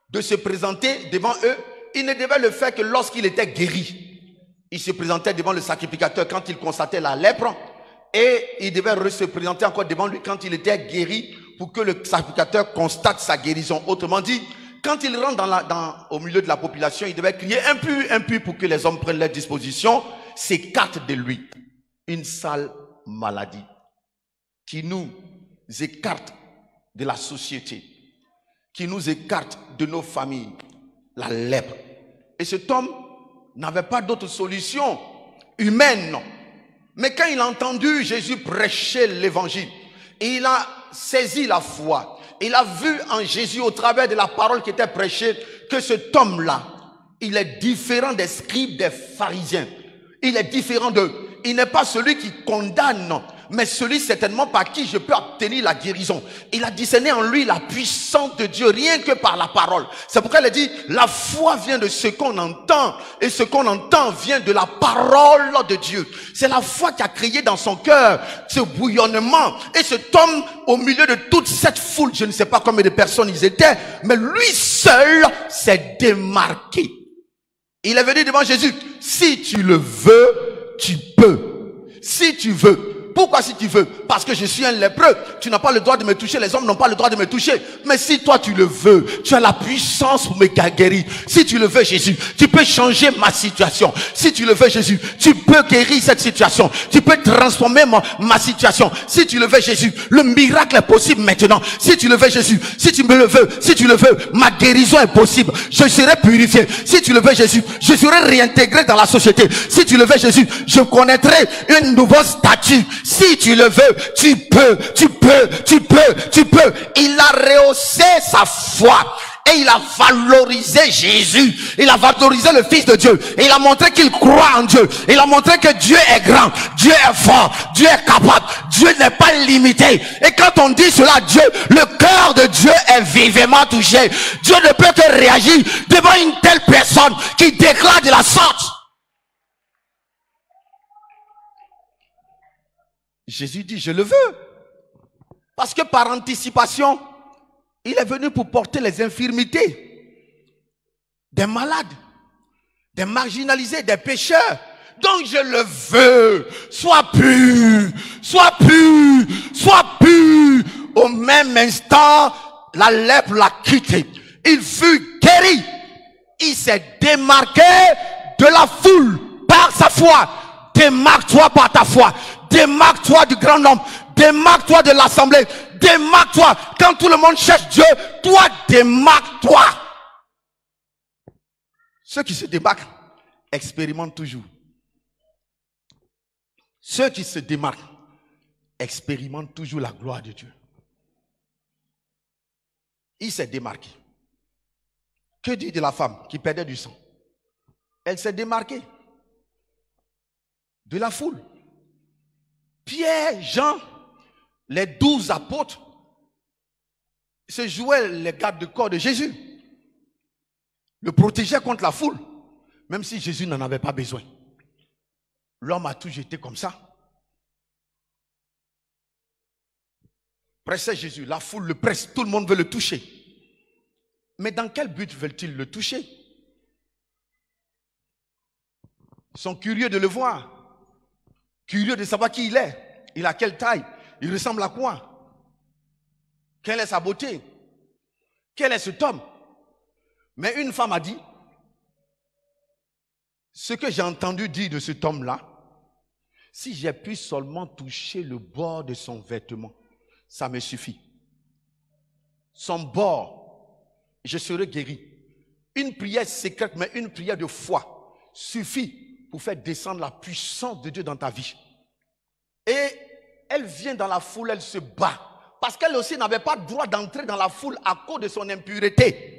[SPEAKER 3] de se présenter devant eux. Ils ne devaient le faire que lorsqu'il était guéri. Il se présentait devant le sacrificateur quand il constatait la lèpre. Et il devait se présenter encore devant lui quand il était guéri pour que le sacrificateur constate sa guérison. Autrement dit, quand il rentre au milieu de la population, il devait crier impur pour que les hommes prennent leurs dispositions, s'écartent de lui. Une sale maladie qui nous écarte de la société, qui nous écarte de nos familles, la lèpre. Et cet homme n'avait pas d'autre solution humaine. Mais quand il a entendu Jésus prêcher l'évangile, il a saisi la foi. Il a vu en Jésus, au travers de la parole qui était prêchée, que cet homme-là, il est différent des scribes, des pharisiens. Il est différent d'eux. Il n'est pas celui qui condamne, mais celui certainement par qui je peux obtenir la guérison. Il a discerné en lui la puissance de Dieu, rien que par la parole. C'est pourquoi il a dit, la foi vient de ce qu'on entend, et ce qu'on entend vient de la parole de Dieu. C'est la foi qui a créé dans son cœur ce bouillonnement. Et cet homme, au milieu de toute cette foule, je ne sais pas combien de personnes ils étaient, mais lui seul s'est démarqué. Il est venu devant Jésus. Si tu le veux, tu peux. Si tu veux. Pourquoi si tu veux? Parce que je suis un lépreux. Tu n'as pas le droit de me toucher. Les hommes n'ont pas le droit de me toucher. Mais si toi tu le veux, tu as la puissance pour me guérir. Si tu le veux, Jésus, tu peux changer ma situation. Si tu le veux, Jésus, tu peux guérir cette situation. Tu peux transformer ma situation. Si tu le veux, Jésus, le miracle est possible maintenant. Si tu le veux, Jésus, si tu me le veux, si tu le veux, ma guérison est possible. Je serai purifié. Si tu le veux, Jésus, je serai réintégré dans la société. Si tu le veux, Jésus, je connaîtrai une nouvelle statue. Si tu le veux, tu peux, tu peux, tu peux, tu peux. Il a rehaussé sa foi. Et il a valorisé Jésus. Il a valorisé le Fils de Dieu. Et il a montré qu'il croit en Dieu. Il a montré que Dieu est grand. Dieu est fort. Dieu est capable. Dieu n'est pas limité. Et quand on dit cela, Dieu, le cœur de Dieu est vivement touché. Dieu ne peut que réagir devant une telle personne qui déclare de la sorte. Jésus dit, je le veux. Parce que par anticipation, il est venu pour porter les infirmités des malades, des marginalisés, des pécheurs. Donc je le veux. Sois pur, sois pur, sois pur. Au même instant, la lèpre l'a quitté. Il fut guéri. Il s'est démarqué de la foule par sa foi. Démarque-toi par ta foi. Démarque-toi du grand nombre. Démarque-toi de l'assemblée. Démarque-toi. Quand tout le monde cherche Dieu, toi démarque-toi. Ceux qui se démarquent expérimentent toujours. Ceux qui se démarquent expérimentent toujours la gloire de Dieu. Il s'est démarqué. Que dit de la femme qui perdait du sang? Elle s'est démarquée de la foule. Pierre, Jean, les 12 apôtres se jouaient les gardes de corps de Jésus. Le protégeaient contre la foule, même si Jésus n'en avait pas besoin. L'homme a toujours été comme ça. pressaient Jésus. La foule le presse, tout le monde veut le toucher. Mais dans quel but veulent-ils le toucher? Ils sont curieux de le voir. Curieux de savoir qui il est. Il a quelle taille? Il ressemble à quoi? Quelle est sa beauté? Quel est cet homme? Mais une femme a dit, ce que j'ai entendu dire de cet homme-là, si j'ai pu seulement toucher le bord de son vêtement, ça me suffit. Son bord, je serai guéri. Une prière secrète, mais une prière de foi, suffit pour faire descendre la puissance de Dieu dans ta vie. Et elle vient dans la foule, elle se bat. Parce qu'elle aussi n'avait pas le droit d'entrer dans la foule à cause de son impureté.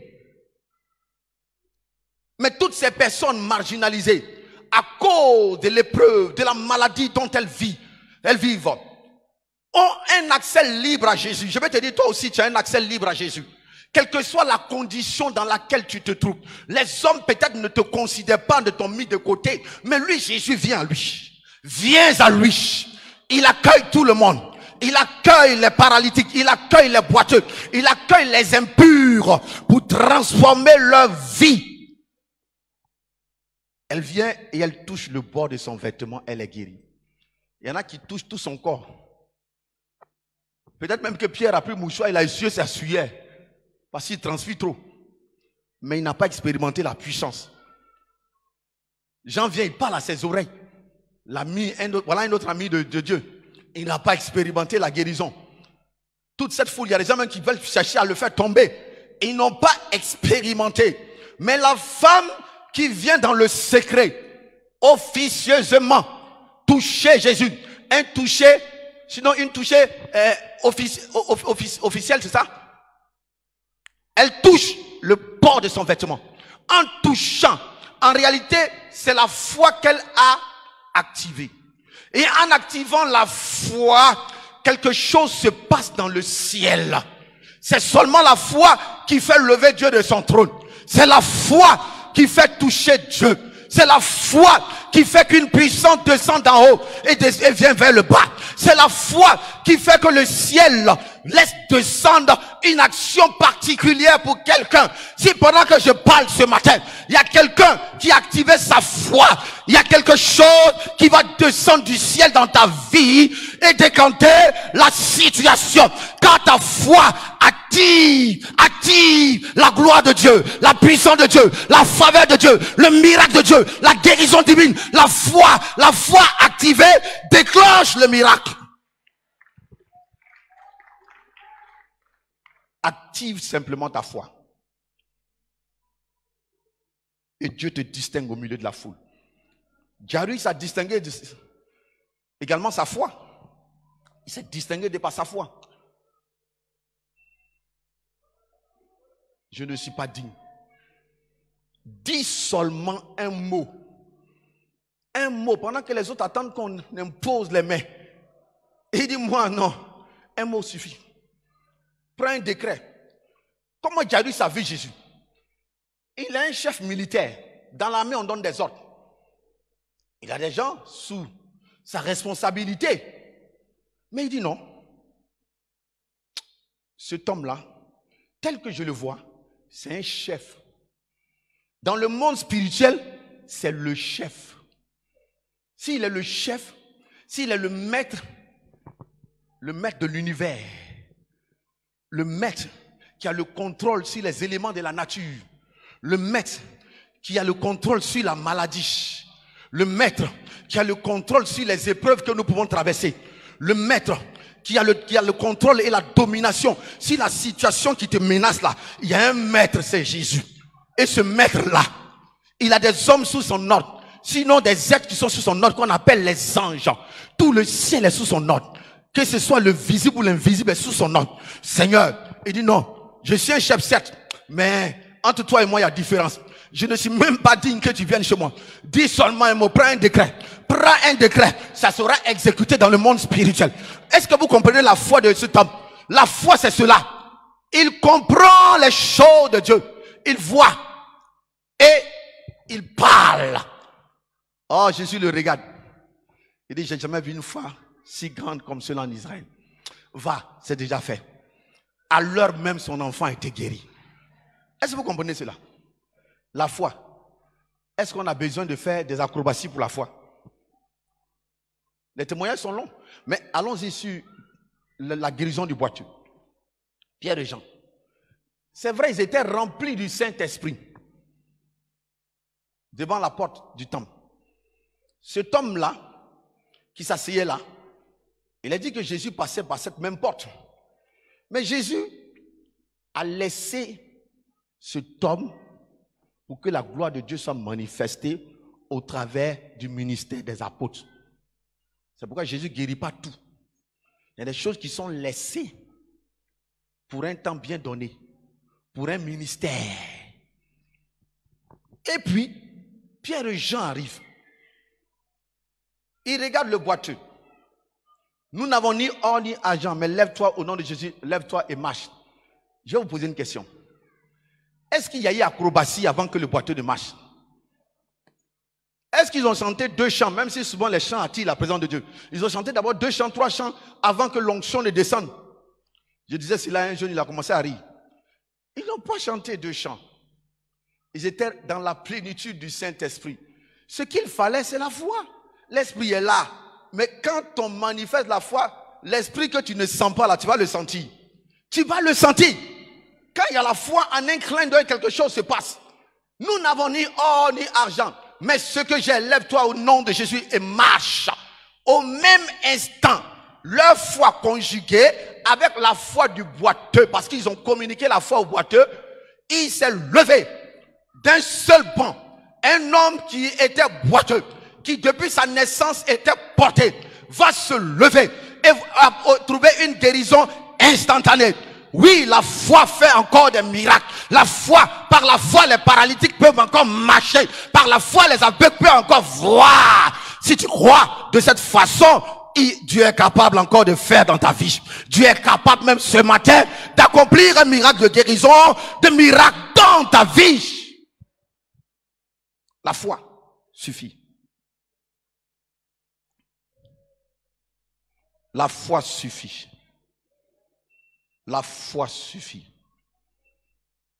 [SPEAKER 3] Mais toutes ces personnes marginalisées, à cause de l'épreuve, de la maladie dont elles vivent, ont un accès libre à Jésus. Je vais te dire, toi aussi, tu as un accès libre à Jésus. Quelle que soit la condition dans laquelle tu te trouves. Les hommes peut-être ne te considèrent pas, ne t'ont mis de côté. Mais lui, Jésus vient à lui. Viens à lui. Il accueille tout le monde. Il accueille les paralytiques. Il accueille les boiteux. Il accueille les impurs pour transformer leur vie. Elle vient et elle touche le bord de son vêtement. Elle est guérie. Il y en a qui touchent tout son corps. Peut-être même que Pierre a pris le mouchoir, il a essuyé sa sueur. Parce qu'il transpire trop. Mais il n'a pas expérimenté la puissance. Jean vient, il parle à ses oreilles. Voilà un autre ami de Dieu. Il n'a pas expérimenté la guérison. Toute cette foule, il y a des hommes qui veulent chercher à le faire tomber. Ils n'ont pas expérimenté. Mais la femme qui vient dans le secret, officieusement, toucher Jésus. Un toucher, sinon une toucher officielle, c'est ça? Elle touche le bord de son vêtement. En touchant, en réalité, c'est la foi qu'elle a activée. Et en activant la foi, quelque chose se passe dans le ciel. C'est seulement la foi qui fait lever Dieu de son trône. C'est la foi qui fait toucher Dieu. C'est la foi qui fait qu'une puissance descend d'en haut et vient vers le bas. C'est la foi qui fait que le ciel laisse descendre une action particulière pour quelqu'un. Si pendant que je parle ce matin, il y a quelqu'un qui a activé sa foi, il y a quelque chose qui va descendre du ciel dans ta vie et décanter la situation. Car ta foi active la gloire de Dieu, la puissance de Dieu, la faveur de Dieu, le miracle de Dieu, la guérison divine. La foi activée déclenche le miracle. Active simplement ta foi. Et Dieu te distingue au milieu de la foule. Jairus a distingué également sa foi. Il s'est distingué de par sa foi. Je ne suis pas digne. Dis seulement un mot. Un mot, pendant que les autres attendent qu'on impose les mains. Et il dit, moi non, un mot suffit. Prends un décret. Comment Jairus a vu Jésus? Il est un chef militaire. Dans l'armée, on donne des ordres. Il a des gens sous sa responsabilité. Mais il dit non. Cet homme-là, tel que je le vois, c'est un chef. Dans le monde spirituel, c'est le chef. S'il est le chef, s'il est le maître de l'univers, le maître qui a le contrôle sur les éléments de la nature, le maître qui a le contrôle sur la maladie, le maître qui a le contrôle sur les épreuves que nous pouvons traverser, le maître qui a le contrôle et la domination sur la situation qui te menace là. Il y a un maître, c'est Jésus. Et ce maître-là, il a des hommes sous son ordre. Sinon des êtres qui sont sous son ordre, qu'on appelle les anges. Tout le ciel est sous son ordre. Que ce soit le visible ou l'invisible est sous son ordre. Seigneur, il dit non, je suis un chef certes, mais entre toi et moi il y a différence. Je ne suis même pas digne que tu viennes chez moi. Dis seulement un mot, prends un décret. Prends un décret, ça sera exécuté dans le monde spirituel. Est-ce que vous comprenez la foi de cet homme? La foi c'est cela. Il comprend les choses de Dieu. Il voit et il parle. Oh, Jésus le regarde. Il dit, j'ai jamais vu une foi si grande comme cela en Israël.
[SPEAKER 4] Va, c'est déjà fait. À l'heure même, son enfant a été guéri. Est-ce que vous comprenez cela? La foi. Est-ce qu'on a besoin de faire des acrobaties pour la foi? Les témoignages sont longs. Mais allons-y sur la guérison du boiteux. Pierre et Jean. C'est vrai, ils étaient remplis du Saint-Esprit. Devant la porte du temple. Cet homme-là, qui s'asseyait là, il a dit que Jésus passait par cette même porte. Mais Jésus a laissé cet homme pour que la gloire de Dieu soit manifestée au travers du ministère des apôtres. C'est pourquoi Jésus ne guérit pas tout. Il y a des choses qui sont laissées pour un temps bien donné, pour un ministère. Et puis, Pierre et Jean arrivent. Ils regardent le boiteux. Nous n'avons ni or ni argent, mais lève-toi au nom de Jésus, lève-toi et marche. Je vais vous poser une question. Est-ce qu'il y a eu acrobatie avant que le boiteux ne marche? Est-ce qu'ils ont chanté 2 chants, même si souvent les chants attirent la présence de Dieu? Ils ont chanté d'abord 2 chants, 3 chants avant que l'onction ne descende. Je disais cela un jeune, il a commencé à rire. Ils n'ont pas chanté 2 chants. Ils étaient dans la plénitude du Saint-Esprit. Ce qu'il fallait, c'est la foi. L'Esprit est là. Mais quand on manifeste la foi, l'Esprit que tu ne sens pas là, tu vas le sentir. Tu vas le sentir. Quand il y a la foi, en un clin d'œil, quelque chose se passe. Nous n'avons ni or ni argent. Mais ce que j'ai, lève-toi au nom de Jésus et marche. Au même instant, leur foi conjuguée avec la foi du boiteux, parce qu'ils ont communiqué la foi au boiteux, il s'est levé d'un seul bond. Un homme qui était boiteux, qui depuis sa naissance était porté, va se lever et va trouver une guérison instantanée. Oui, la foi fait encore des miracles. La foi, par la foi, les paralytiques peuvent encore marcher. Par la foi, les aveugles peuvent encore voir. Si tu crois de cette façon, Dieu est capable encore de faire dans ta vie. Dieu est capable même ce matin d'accomplir un miracle de guérison, de miracle dans ta vie. La foi suffit. La foi suffit. La foi suffit.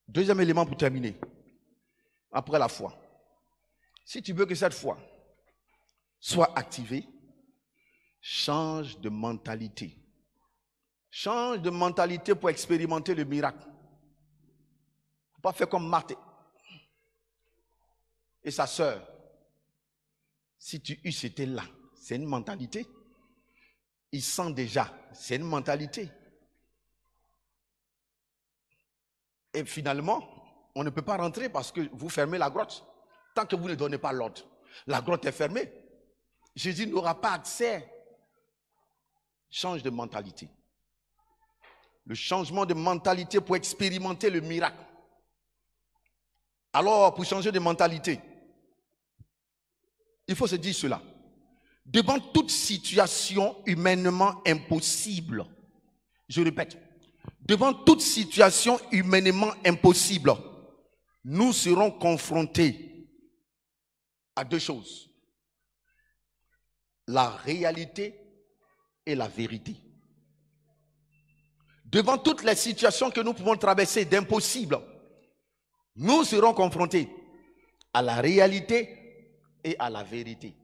[SPEAKER 4] Deuxième élément pour terminer. Après la foi. Si tu veux que cette foi soit activée, change de mentalité. Change de mentalité pour expérimenter le miracle. Il ne faut pas faire comme Marthe et sa sœur. Si tu eusses été là, c'est une mentalité. Il sent déjà, c'est une mentalité. Et finalement, on ne peut pas rentrer parce que vous fermez la grotte. Tant que vous ne donnez pas l'ordre, la grotte est fermée. Jésus n'aura pas accès. Change de mentalité. Le changement de mentalité pour expérimenter le miracle. Alors, pour changer de mentalité, il faut se dire cela. Devant toute situation humainement impossible, je répète, devant toute situation humainement impossible, nous serons confrontés à 2 choses. La réalité et la vérité. Devant toutes les situations que nous pouvons traverser d'impossible, nous serons confrontés à la réalité et à la vérité.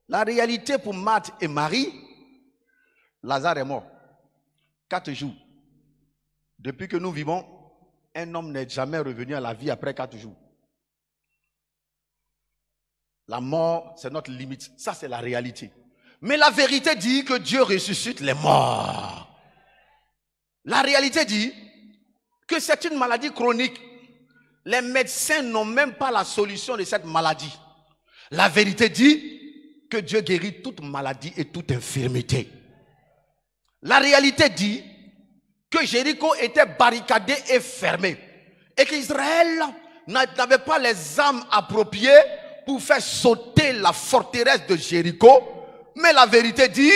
[SPEAKER 4] La réalité pour Marthe et Marie, Lazare est mort. 4 jours. Depuis que nous vivons, un homme n'est jamais revenu à la vie après 4 jours. La mort, c'est notre limite. Ça, c'est la réalité. Mais la vérité dit que Dieu ressuscite les morts. La réalité dit que c'est une maladie chronique. Les médecins n'ont même pas la solution de cette maladie. La vérité dit que Dieu guérit toute maladie et toute infirmité. La réalité dit que Jéricho était barricadé et fermé et qu'Israël n'avait pas les armes appropriées pour faire sauter la forteresse de Jéricho. Mais la vérité dit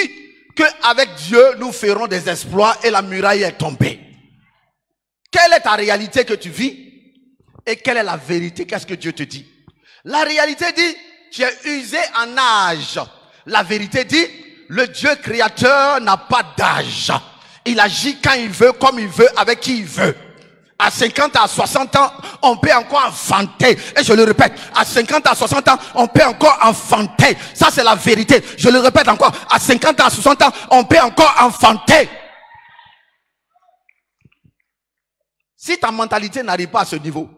[SPEAKER 4] qu'avec Dieu, nous ferons des exploits et la muraille est tombée. Quelle est ta réalité que tu vis? Et quelle est la vérité? Qu'est-ce que Dieu te dit? La réalité dit, tu es usé en âge. La vérité dit, le Dieu créateur n'a pas d'âge. Il agit quand il veut, comme il veut, avec qui il veut. À 50 à 60 ans, on peut encore enfanter. Et je le répète, à 50 à 60 ans, on peut encore enfanter. Ça, c'est la vérité. Je le répète encore, à 50 à 60 ans, on peut encore enfanter. Si ta mentalité n'arrive pas à ce niveau,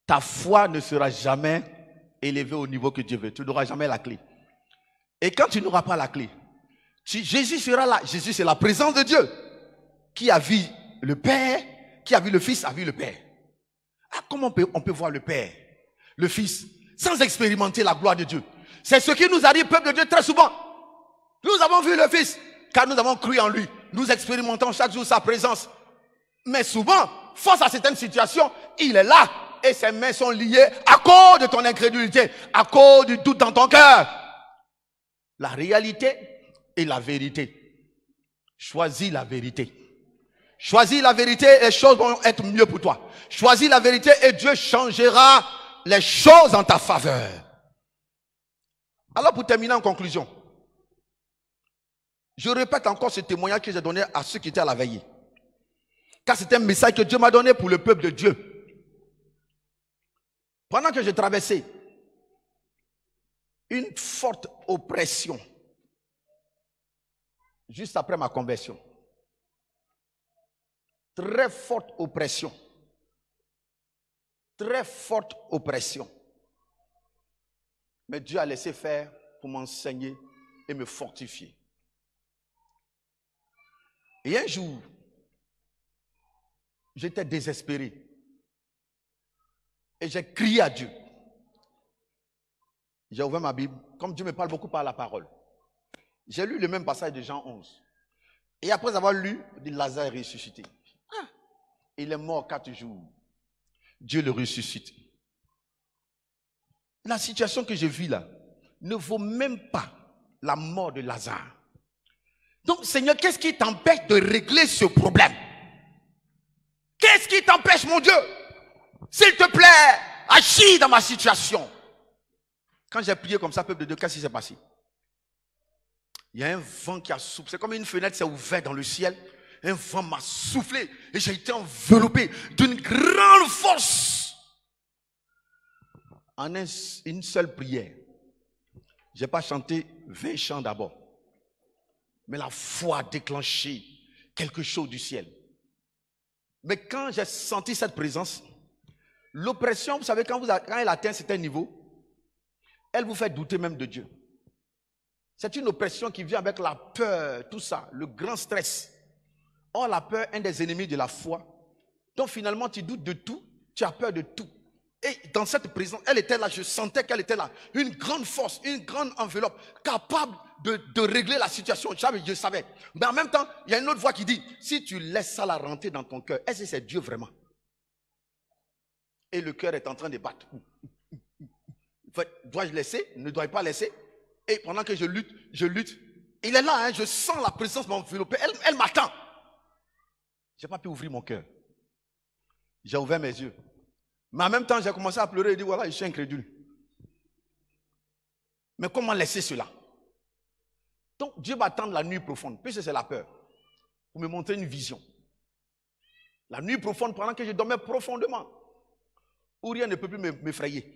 [SPEAKER 4] ta foi ne sera jamais élevée au niveau que Dieu veut. Tu n'auras jamais la clé. Et quand tu n'auras pas la clé, Jésus sera là. Jésus, c'est la présence de Dieu. Qui a vu le Père, qui a vu le Fils, a vu le Père. Ah, comment on peut voir le Père, le Fils, sans expérimenter la gloire de Dieu? C'est ce qui nous arrive, peuple de Dieu, très souvent. Nous avons vu le Fils, car nous avons cru en lui. Nous expérimentons chaque jour sa présence. Mais souvent, face à certaines situations, il est là et ses mains sont liées à cause de ton incrédulité, à cause du doute dans ton cœur. La réalité et la vérité. Choisis la vérité. Choisis la vérité et les choses vont être mieux pour toi. Choisis la vérité et Dieu changera les choses en ta faveur. Alors pour terminer en conclusion, je répète encore ce témoignage que j'ai donné à ceux qui étaient à la veillée. Car c'est un message que Dieu m'a donné pour le peuple de Dieu. Pendant que je traversais une forte oppression, juste après ma conversion, très forte oppression, très forte oppression, mais Dieu a laissé faire pour m'enseigner et me fortifier. Et un jour, j'étais désespéré. Et j'ai crié à Dieu. J'ai ouvert ma Bible. Comme Dieu me parle beaucoup par la parole. J'ai lu le même passage de Jean 11. Et après avoir lu, Lazare est ressuscité. Ah, il est mort 4 jours. Dieu le ressuscite. La situation que je vis là ne vaut même pas la mort de Lazare. Donc, Seigneur, qu'est-ce qui t'empêche de régler ce problème? Qu'est-ce qui t'empêche, mon Dieu? S'il te plaît, agis dans ma situation. Quand j'ai prié comme ça, peuple de Dieu, qu'est-ce qui s'est passé? Il y a un vent qui a soufflé. C'est comme une fenêtre s'est ouverte dans le ciel. Un vent m'a soufflé et j'ai été enveloppé d'une grande force. En une seule prière. Je n'ai pas chanté 20 chants d'abord. Mais la foi a déclenché quelque chose du ciel. Mais quand j'ai senti cette présence, l'oppression, vous savez, quand elle atteint un certain niveau, elle vous fait douter même de Dieu. C'est une oppression qui vient avec la peur, tout ça, le grand stress. Or, la peur est un des ennemis de la foi. Donc finalement, tu doutes de tout, tu as peur de tout. Et dans cette présence, elle était là, je sentais qu'elle était là. Une grande force, une grande enveloppe, capable de régler la situation. Je savais. Mais en même temps, il y a une autre voix qui dit, si tu laisses ça la rentrer dans ton cœur, est-ce que c'est Dieu vraiment? Et le cœur est en train de battre. Dois-je laisser? Ne dois-je pas laisser? Et pendant que je lutte, il est là, hein, je sens la présence m'envelopper. Elle m'attend. Je n'ai pas pu ouvrir mon cœur. J'ai ouvert mes yeux. Mais en même temps, j'ai commencé à pleurer et dire, voilà, je suis incrédule. Mais comment laisser cela? Donc, Dieu va attendre la nuit profonde, puisque c'est la peur, pour me montrer une vision. La nuit profonde, pendant que je dormais profondément, où rien ne peut plus m'effrayer.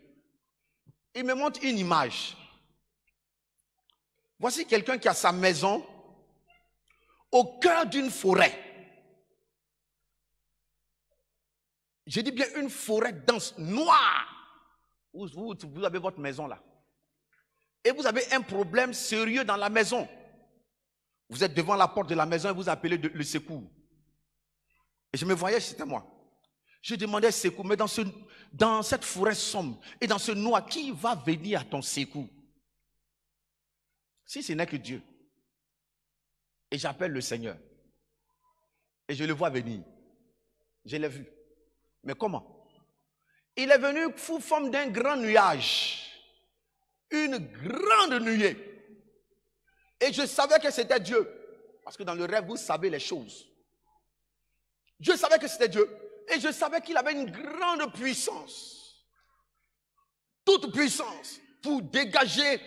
[SPEAKER 4] Il me montre une image. Voici quelqu'un qui a sa maison au cœur d'une forêt. Je dis bien une forêt dense, noire. Vous avez votre maison là. Et vous avez un problème sérieux dans la maison. Vous êtes devant la porte de la maison et vous appelez le secours. Et je me voyais, c'était moi. Je demandais secours, mais dans cette forêt sombre et dans ce noir, qui va venir à ton secours? Si ce n'est que Dieu. Et j'appelle le Seigneur. Et je le vois venir. Je l'ai vu. Mais comment? Il est venu sous forme d'un grand nuage. Une grande nuée. Et je savais que c'était Dieu. Parce que dans le rêve, vous savez les choses. Je savais que c'était Dieu. Et je savais qu'il avait une grande puissance. Toute puissance pour dégager,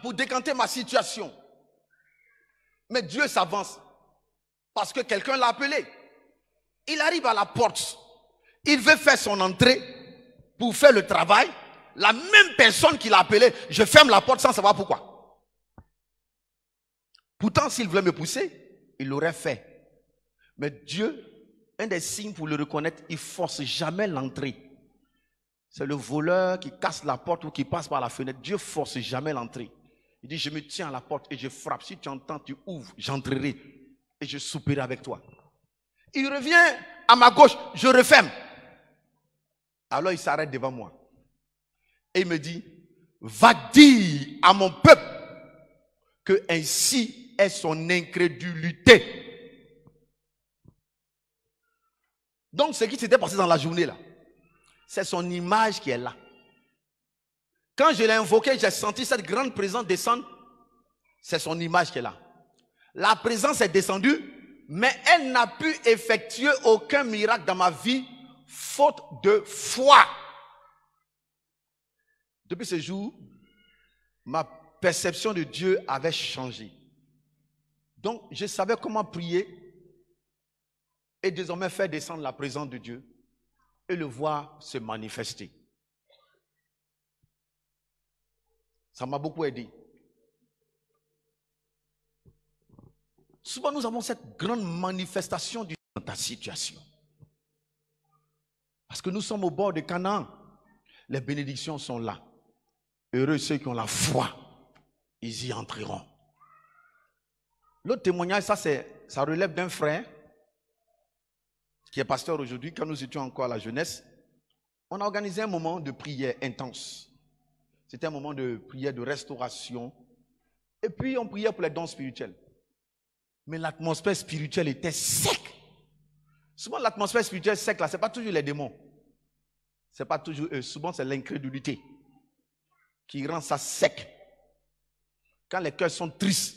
[SPEAKER 4] pour décanter ma situation. Mais Dieu s'avance parce que quelqu'un l'a appelé. Il arrive à la porte. Il veut faire son entrée pour faire le travail. La même personne qui l'a appelé, je ferme la porte sans savoir pourquoi. Pourtant, s'il voulait me pousser, il l'aurait fait. Mais Dieu, un des signes pour le reconnaître, il ne force jamais l'entrée. C'est le voleur qui casse la porte ou qui passe par la fenêtre. Dieu ne force jamais l'entrée. Il dit, je me tiens à la porte et je frappe. Si tu entends, tu ouvres, j'entrerai et je souperai avec toi. Il revient à ma gauche, je referme. Alors il s'arrête devant moi. Et il me dit, va dire à mon peuple que ainsi est son incrédulité. Donc ce qui s'était passé dans la journée là, c'est son image qui est là. Quand je l'ai invoqué, j'ai senti cette grande présence descendre. C'est son image qui est là. La présence est descendue, mais elle n'a pu effectuer aucun miracle dans ma vie, faute de foi. Depuis ce jour, ma perception de Dieu avait changé. Donc, je savais comment prier et désormais faire descendre la présence de Dieu et le voir se manifester. Ça m'a beaucoup aidé. Souvent, nous avons cette grande manifestation dans ta situation. Parce que nous sommes au bord de Canaan. Les bénédictions sont là. Heureux ceux qui ont la foi. Ils y entreront. L'autre témoignage, ça relève d'un frère qui est pasteur aujourd'hui. Quand nous étions encore à la jeunesse, on a organisé un moment de prière intense. C'était un moment de prière de restauration. Et puis, on priait pour les dons spirituels. Mais l'atmosphère spirituelle était sec. Souvent, l'atmosphère spirituelle sec, là, ce n'est pas toujours les démons. Ce n'est pas toujours eux. Souvent, c'est l'incrédulité qui rend ça sec. Quand les cœurs sont tristes,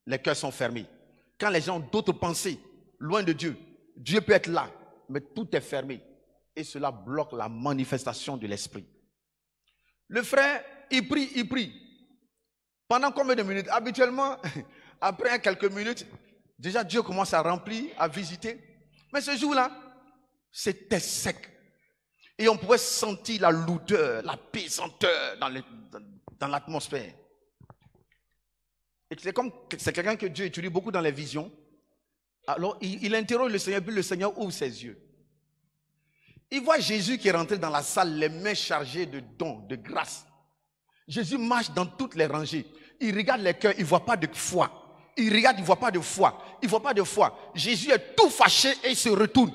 [SPEAKER 4] les cœurs sont fermés. Quand les gens ont d'autres pensées, loin de Dieu, Dieu peut être là, mais tout est fermé. Et cela bloque la manifestation de l'esprit. Le frère, il prie. Pendant combien de minutes? Habituellement, après quelques minutes, déjà Dieu commence à remplir, à visiter. Mais ce jour-là, c'était sec. Et on pouvait sentir la lourdeur, la pesanteur dans l'atmosphère. Et c'est quelqu'un que Dieu étudie beaucoup dans les visions. Alors, il interroge le Seigneur, puis le Seigneur ouvre ses yeux. Il voit Jésus qui est rentré dans la salle, les mains chargées de dons, de grâce. Jésus marche dans toutes les rangées. Il regarde les cœurs, il ne voit pas de foi. Il regarde, il ne voit pas de foi. Il ne voit pas de foi. Jésus est tout fâché et il se retourne.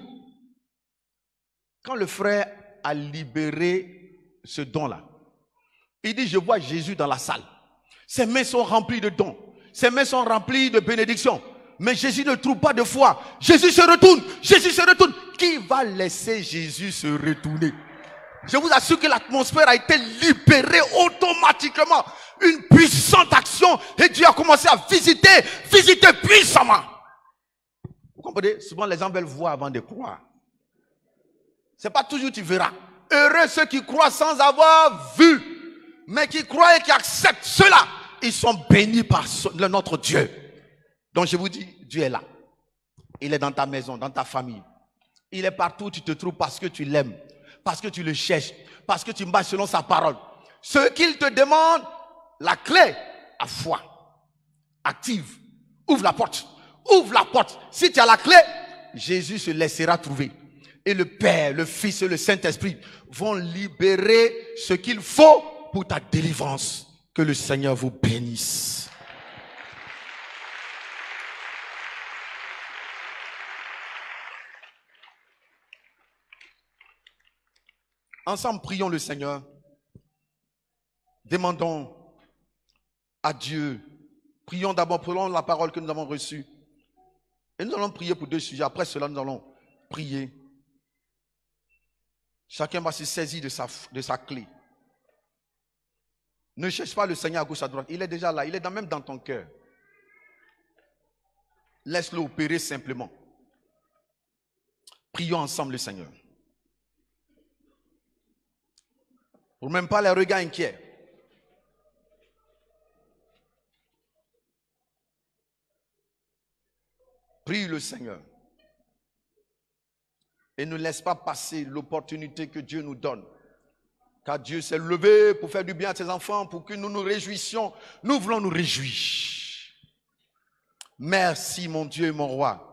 [SPEAKER 4] Quand le frère a libéré ce don-là, il dit, je vois Jésus dans la salle. Ses mains sont remplies de dons. Ses mains sont remplies de bénédictions. Mais Jésus ne trouve pas de foi. Jésus se retourne. Jésus se retourne. Qui va laisser Jésus se retourner? Je vous assure que l'atmosphère a été libérée automatiquement. Une puissante action. Et Dieu a commencé à visiter puissamment. Vous comprenez? Souvent les gens veulent voir avant de croire. Ce n'est pas toujours tu verras. Heureux ceux qui croient sans avoir vu. Mais qui croient et qui acceptent cela. Ils sont bénis par notre Dieu. Donc je vous dis, Dieu est là. Il est dans ta maison, dans ta famille. Il est partout où tu te trouves parce que tu l'aimes, parce que tu le cherches, parce que tu marches selon sa parole. Ce qu'il te demande, la clé, à foi. Active. Ouvre la porte. Ouvre la porte. Si tu as la clé, Jésus se laissera trouver. Et le Père, le Fils et le Saint-Esprit vont libérer ce qu'il faut pour ta délivrance. Que le Seigneur vous bénisse. Ensemble, prions le Seigneur. Demandons à Dieu. Prions d'abord, prenons la parole que nous avons reçue. Et nous allons prier pour deux sujets. Après cela, nous allons prier. Chacun va se saisir de sa clé. Ne cherche pas le Seigneur à gauche, à droite. Il est déjà là. Il est même dans ton cœur. Laisse-le opérer simplement. Prions ensemble le Seigneur. Pour même pas les regards inquiets. Prie le Seigneur. Et ne laisse pas passer l'opportunité que Dieu nous donne. Car Dieu s'est levé pour faire du bien à ses enfants, pour que nous nous réjouissions. Nous voulons nous réjouir. Merci mon Dieu et mon roi.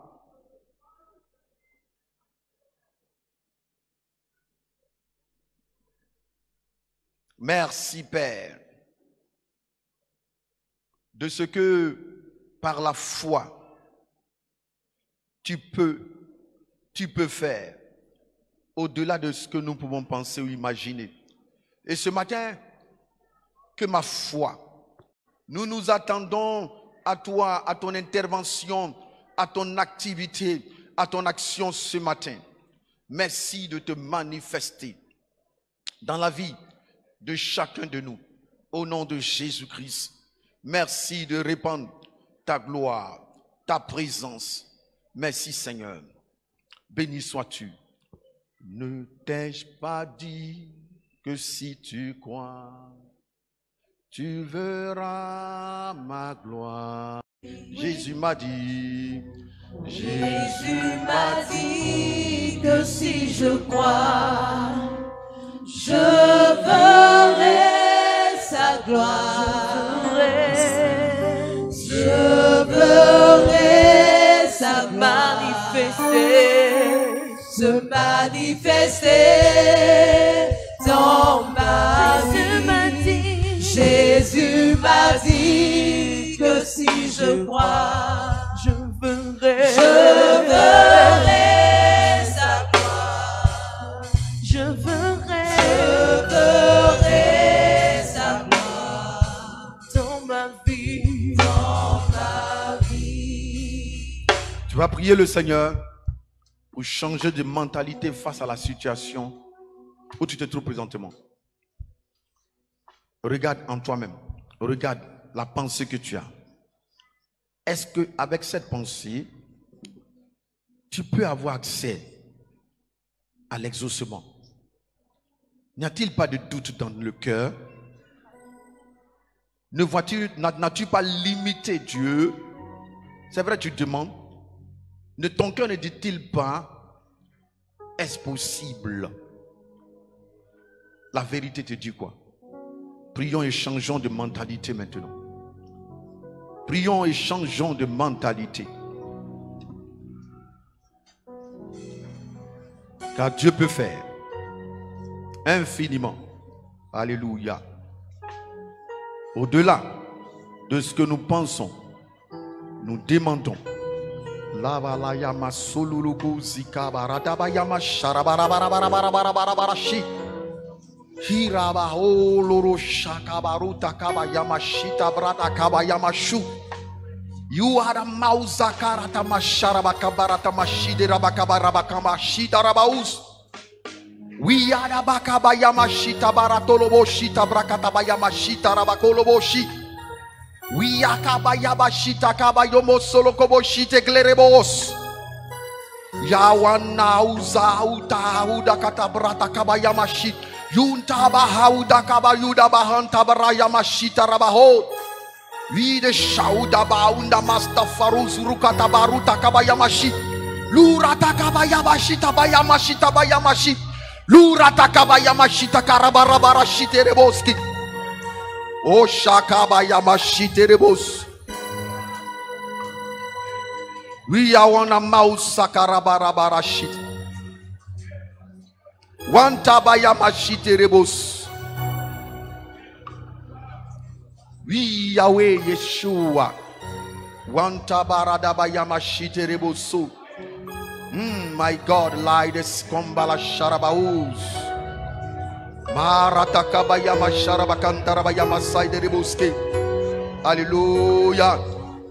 [SPEAKER 4] Merci Père, de ce que par la foi, tu peux faire au-delà de ce que nous pouvons penser ou imaginer. Et ce matin, que ma foi, nous nous attendons à toi, à ton intervention, à ton activité, à ton action ce matin. Merci de te manifester dans la vie de chacun de nous. Au nom de Jésus-Christ, merci de répandre ta gloire, ta présence. Merci Seigneur. Béni sois-tu. Ne t'ai-je pas dit que si tu crois, tu verras ma gloire. Jésus m'a dit,
[SPEAKER 2] Jésus m'a dit que si je crois, je verrai sa gloire. Je verrai sa se manifester dans ma vie. Jésus m'a dit que si je crois, je verrai sa gloire. Je verrai sa gloire dans ma vie.
[SPEAKER 4] Tu vas prier le Seigneur pour changer de mentalité face à la situation où tu te trouves présentement. Regarde en toi-même. Regarde la pensée que tu as. Est-ce qu'avec cette pensée, tu peux avoir accès à l'exaucement? N'y a-t-il pas de doute dans le cœur? N'as-tu pas limité Dieu? C'est vrai, tu demandes. Ne ton cœur ne dit-il pas, est-ce possible? La vérité te dit quoi? Prions et changeons de mentalité maintenant. Prions et changeons de mentalité. Car Dieu peut faire infiniment. Alléluia. Au-delà de ce que nous pensons, nous demandons. Lava yama solulugu zikabarata bayama sharabarabarabarabarabarabarashi. Hiraba oloro shakabaruta kabayama shita brata kabayama shu. You are a mauzakarata masharabakabarata mashiderabakabarabakama shita rabaus. We are a bakabayama shita baratolobo shita brakata bayama shita rabakoloboshi. We akabayabashita kabayomo solo koboshite glerebos. Yawana uza uta uda katabrata kabayamashi. Yunta bahauda kabayuda bahanta barayamashita rabaho. We the shauda baunda mastafaruz rukata baruta kabayamashi. Lurata kabayabashita bayamashita bayamashi. Lurata kabayamashita karabarabashite reboski. O shakabayamashiterebos. We are on a mouse sakarabarabarashi. One tabayamashiterebos. We are way Yeshua. One tabaradabayamashiterebos. My God, light is kombala sharabaus. Hallelujah.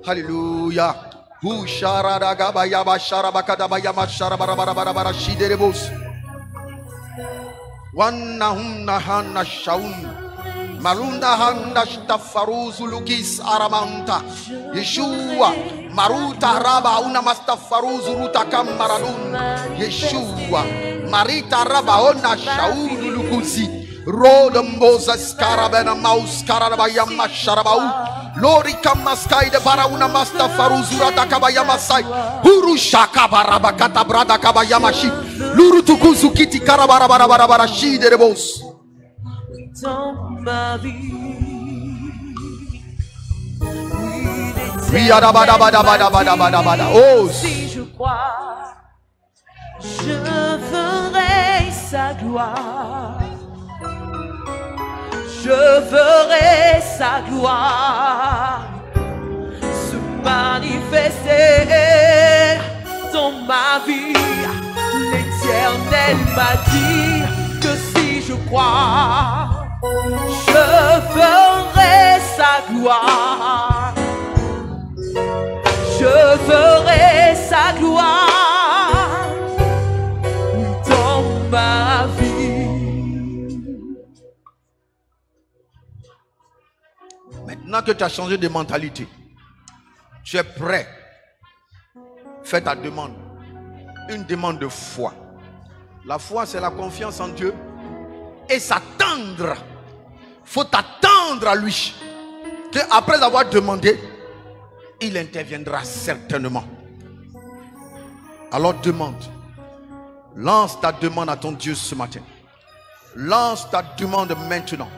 [SPEAKER 4] Hallelujah. Hu sharada gabayaba sharabakadabayama sharabarabarabarabara shiderebus. Wanahunna hanna shaun. Marunda handa shtafaruzu lugis aramanta. Yeshua. Maruta raba una mastafaruzu ruta kamaradun. Yeshua. Marita raba ona shaun lugusi. Roda Moses karabena maus karabayama sharabau. Lori kamaskai de barauna masta faruzura takabaya masai. Huru shaka barabakata brada kabayamashi. Luru tukuzu kiti karabara shi de rebos.
[SPEAKER 2] Dans ma vie,
[SPEAKER 4] Oui, adabadabadabadabadabada. Oh,
[SPEAKER 2] si je crois, je ferai sa gloire. Je ferai sa gloire se manifester dans ma vie. L'Éternel m'a dit que si je crois, je ferai sa gloire. Je ferai sa gloire dans ma vie.
[SPEAKER 4] maintenant que tu as changé de mentalité, tu es prêt. Fais ta demande. Une demande de foi. La foi, c'est la confiance en Dieu et s'attendre. Faut t'attendre à lui. Que après avoir demandé, il interviendra certainement. Alors demande. Lance ta demande à ton Dieu ce matin. Lance ta demande maintenant.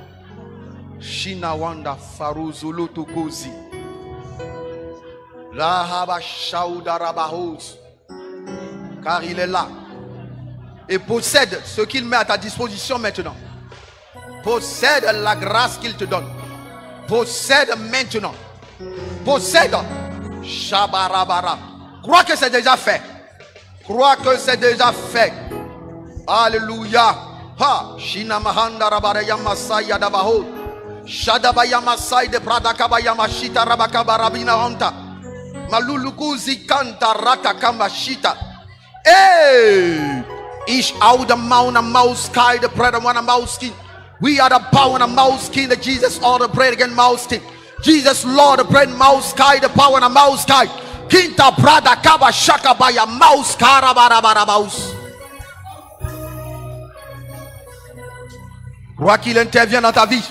[SPEAKER 4] Shinawanda Faruzulu Tukuzi. Rahaba Shauda Rabahos. Car il est là. Et possède ce qu'il met à ta disposition maintenant. Possède la grâce qu'il te donne. Possède maintenant. Possède. Shabarabara. Crois que c'est déjà fait. Crois que c'est déjà fait. Alléluia. Ha. Shinamahanda Rabarayama Sayadabaho. Shadabayama Saide Pradakabayama Shita Rabakabarabina Honta. Malulukuzi Kanta Ratakamba Shita. Hey! Ish out the mount and mouse sky, the bread and one and mouse skin. We are the power and a mouse skin, the Jesus all the bread again mouse skin. Jesus Lord the bread mouse sky, the power and a mouse sky. Kinta brada kaba shaka by a mouse karabara mouse. Crois qu'il intervient dans ta vie.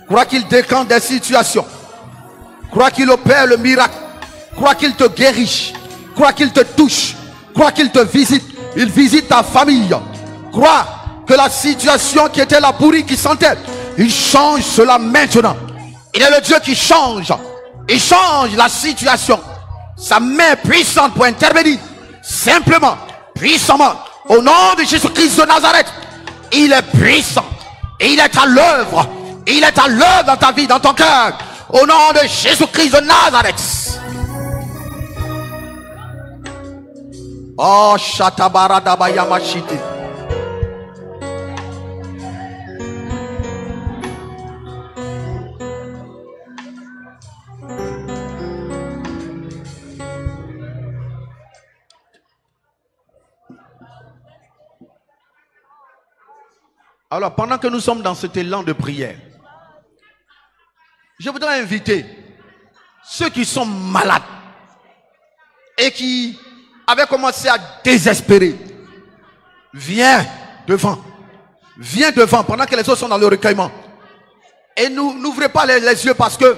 [SPEAKER 4] Crois qu'il décante des situations. Crois qu'il opère le miracle. Crois qu'il te guérit. Crois qu'il te touche. Crois qu'il te visite. Il visite ta famille. Crois que la situation qui était là pourrie, qui sentait, il change cela maintenant. Il est le Dieu qui change. Il change la situation. Sa main puissante pour intervenir. Simplement, puissamment. Au nom de Jésus-Christ de Nazareth. Il est puissant. Et il est à l'œuvre. Il est à l'œuvre dans ta vie, dans ton cœur. Au nom de Jésus-Christ de Nazareth. Oh, Shatabaradabayamashiti. Alors, pendant que nous sommes dans cet élan de prière, je voudrais inviter ceux qui sont malades et qui avaient commencé à désespérer. Viens devant. Viens devant pendant que les autres sont dans le recueillement. Et n'ouvrez pas les yeux parce que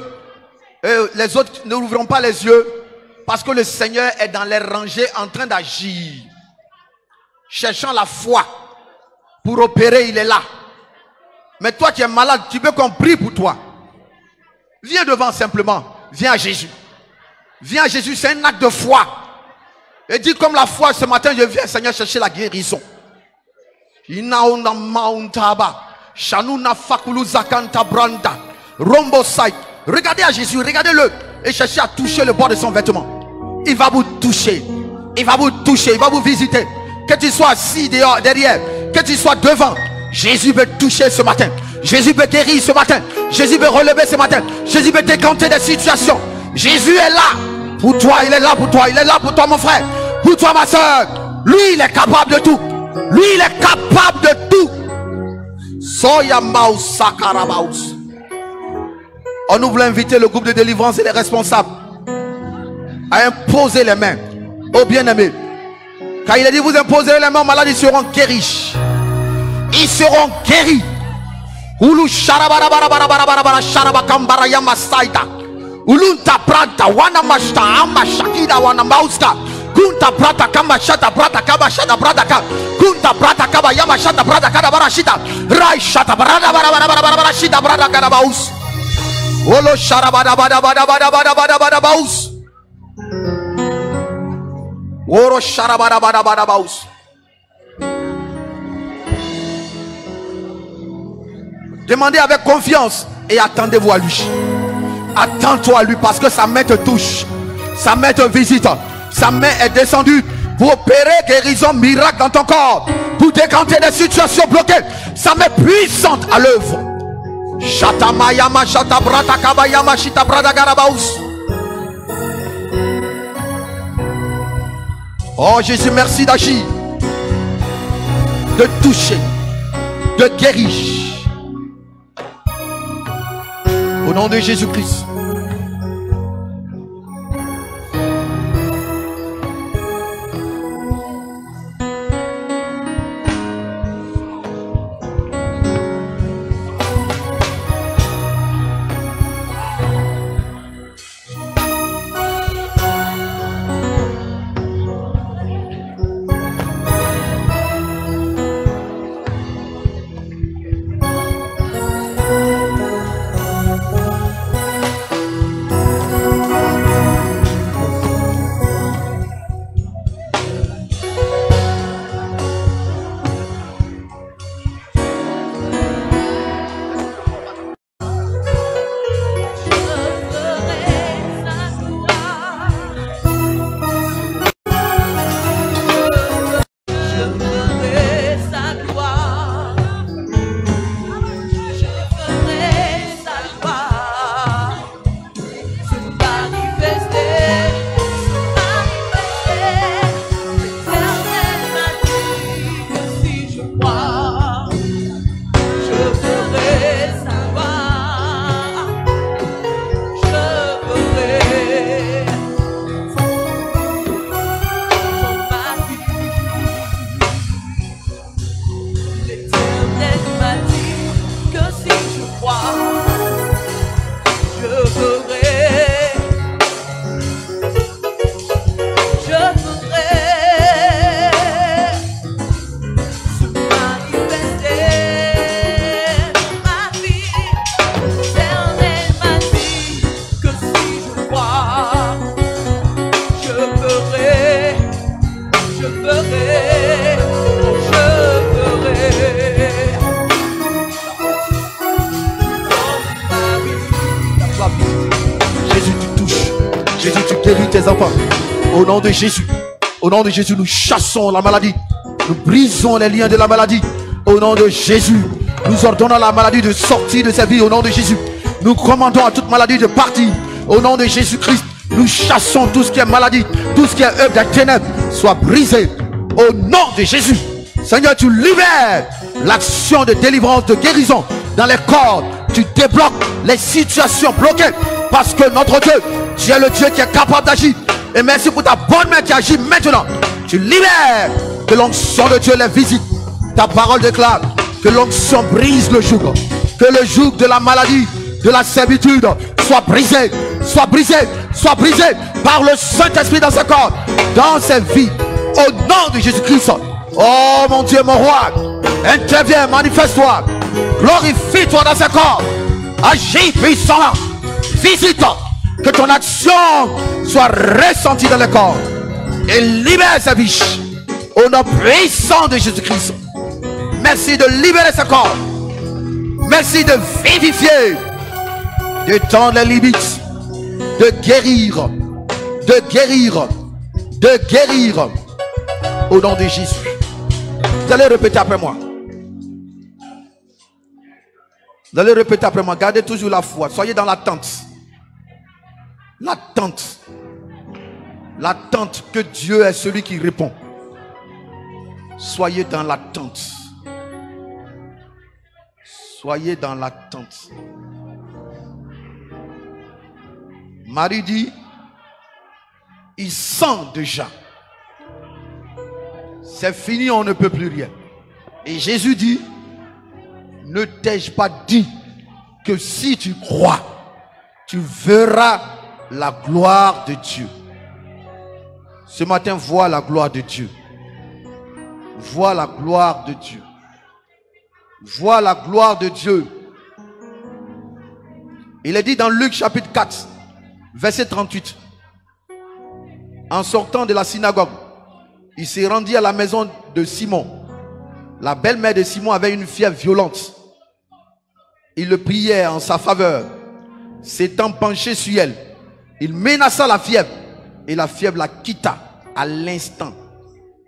[SPEAKER 4] les autres n'ouvriront pas les yeux parce que le Seigneur est dans les rangées en train d'agir. Cherchant la foi pour opérer, il est là. Mais toi qui es malade, tu veux qu'on prie pour toi. Viens devant simplement. Viens à Jésus. Viens à Jésus, c'est un acte de foi. Et dis comme la foi ce matin, je viens Seigneur chercher la guérison. Regardez à Jésus, regardez-le. Et cherchez à toucher le bord de son vêtement. Il va vous toucher. Il va vous toucher, il va vous visiter. Que tu sois assis dehors, derrière, que tu sois devant. Jésus veut toucher ce matin. Jésus veut guérir ce matin. Jésus veut relever ce matin. Jésus veut décanter des situations. Jésus est là pour toi, il est là pour toi, il est là pour toi mon frère, pour toi ma soeur. Lui il est capable de tout. Lui il est capable de tout. Soya Maus Sakarabaus. On nous voulait inviter le groupe de délivrance et les responsables à imposer les mains aux bien-aimés. Car il a dit vous imposerez les mains aux malades, ils seront guéris. Ils seront guéris. Ulu sharabara bara bara bara bara bara sharabakambara yama saita. Ulunta prata wana mashta ama shakida wana mauska. Kunta prata kama shata prata kama shata prata ka. Kunta prata kama yama shata prata kada bara shita. Rai shata bara bara bara bara bara shita prata kada baus. Olo sharabada bada bada bada bada bada bada baus. Oro sharabada bada bada baus. Demandez avec confiance et attendez-vous à lui. Attends-toi à lui parce que sa main te touche. Sa main te visite. Sa main est descendue pour opérer guérison, miracle dans ton corps. Pour décanter des situations bloquées. Sa main puissante à l'œuvre. Shatamayama shatabrata kabayama shitabrata garabaus. Oh Jésus, merci d'agir, de toucher, de guérir. Au nom de Jésus-Christ. Tes enfants, au nom de Jésus, nous chassons la maladie, nous brisons les liens de la maladie. Au nom de Jésus, nous ordonnons à la maladie de sortir de sa vie. Au nom de Jésus, nous commandons à toute maladie de partir. Au nom de Jésus-Christ, nous chassons tout ce qui est maladie, tout ce qui est œuvre des ténèbres, soit brisé. Au nom de Jésus, Seigneur, tu libères l'action de délivrance, de guérison dans les corps. Tu débloques les situations bloquées parce que notre Dieu, tu es le Dieu qui est capable d'agir. Et merci pour ta bonne main qui agit maintenant. Tu libères, que l'onction de Dieu les visite. Ta parole déclare que l'onction brise le joug, que le joug de la maladie, de la servitude soit brisé, soit brisé, soit brisé par le Saint-Esprit dans ce corps, dans ses vies. Au nom de Jésus-Christ. Oh mon Dieu, mon roi, interviens, manifeste-toi, glorifie-toi dans ce corps, agis puissamment, visite, que ton action soit ressentie dans le corps et libère sa vie. Au nom puissant de Jésus-Christ. Merci de libérer ce corps. Merci de vivifier, de tendre les limites, de guérir, de guérir, de guérir. Au nom de Jésus. Vous allez répéter après moi. Vous allez répéter après moi. Gardez toujours la foi. Soyez dans l'attente. L'attente. L'attente que Dieu est celui qui répond. Soyez dans l'attente. Soyez dans l'attente. Marie dit, il sent déjà. C'est fini, on ne peut plus rien. Et Jésus dit, Ne t'ai-je pas dit que si tu crois, tu verras la gloire de Dieu? Ce matin, vois la gloire de Dieu. Vois la gloire de Dieu. Vois la gloire de Dieu. Il est dit dans Luc chapitre 4, verset 38. En sortant de la synagogue, il s'est rendu à la maison de Simon. La belle-mère de Simon avait une fièvre violente. Il le priait en sa faveur. S'étant penché sur elle, il menaça la fièvre. Et la fièvre la quitta à l'instant.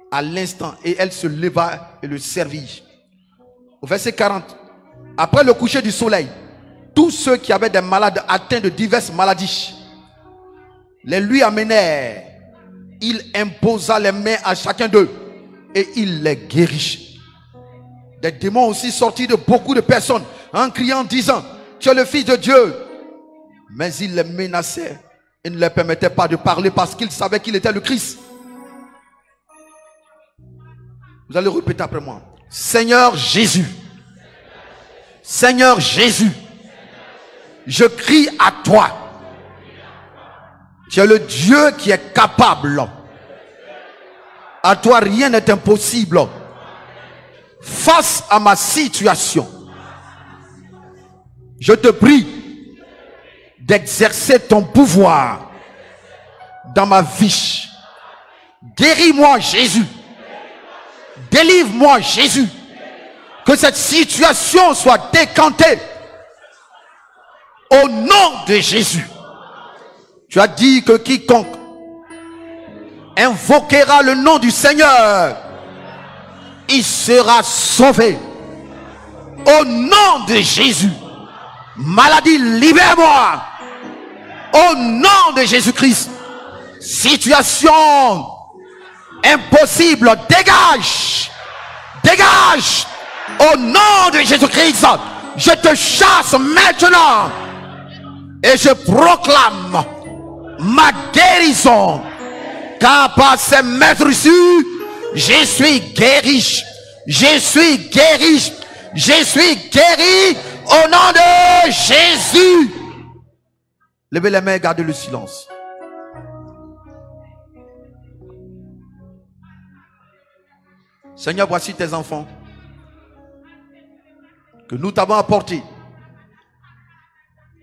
[SPEAKER 4] À l'instant. Et elle se leva et le servit. Au verset 40. Après le coucher du soleil, tous ceux qui avaient des malades atteints de diverses maladies les lui amenèrent. Il imposa les mains à chacun d'eux et il les guérit. Des démons aussi sortis de beaucoup de personnes en criant, disant: tu es le Fils de Dieu. Mais il les menaçait et ne leur permettait pas de parler parce qu'ils savaient qu'il était le Christ. Vous allez répéter après moi: Seigneur Jésus, Seigneur Jésus, je crie à toi. Tu es le Dieu qui est capable. À toi rien n'est impossible. Face à ma situation, je te prie d'exercer ton pouvoir dans ma vie. Guéris-moi Jésus. Délivre-moi Jésus. Que cette situation soit décantée au nom de Jésus. Tu as dit que quiconque invoquera le nom du Seigneur, il sera sauvé. Au nom de Jésus. Maladie, libère-moi. Au nom de Jésus-Christ. Situation impossible, dégage. Dégage. Au nom de Jésus-Christ, je te chasse maintenant. Et je proclame ma guérison. Car par ces maîtres ici, je suis guéri. Je suis guéri. Je suis guéri au nom de Jésus. Levez les mains et gardez le silence. Seigneur, voici tes enfants que nous t'avons apportés,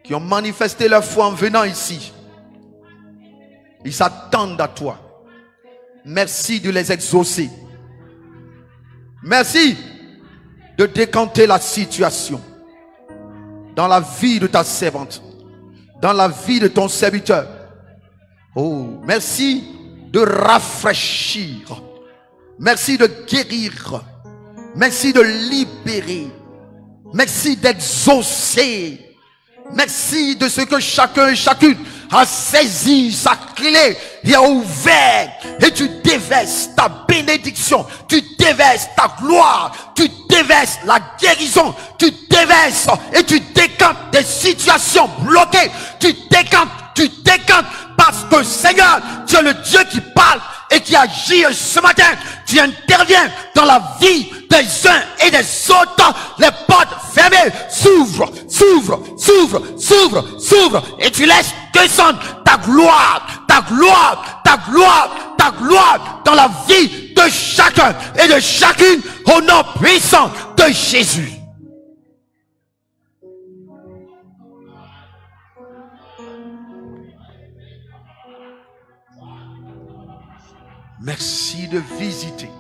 [SPEAKER 4] qui ont manifesté leur foi en venant ici. Ils s'attendent à toi. Merci de les exaucer. Merci de décanter la situation dans la vie de ta servante, dans la vie de ton serviteur. Oh, merci de rafraîchir. Merci de guérir. Merci de libérer. Merci d'exaucer. Merci de ce que chacun et chacune a saisi sa clé et a ouvert. Et tu déverses ta bénédiction. Tu déverses ta gloire. Tu déverses la guérison. Tu déverses et tu décantes des situations bloquées. Tu décantes. Parce que Seigneur, tu es le Dieu qui parle et qui agit ce matin. Tu interviens dans la vie des uns et des autres. Les portes fermées s'ouvrent, s'ouvrent, s'ouvrent, s'ouvrent, s'ouvrent. Et tu laisses descendre ta gloire, ta gloire, ta gloire, ta gloire dans la vie de chacun et de chacune au nom puissant de Jésus. Merci de visiter.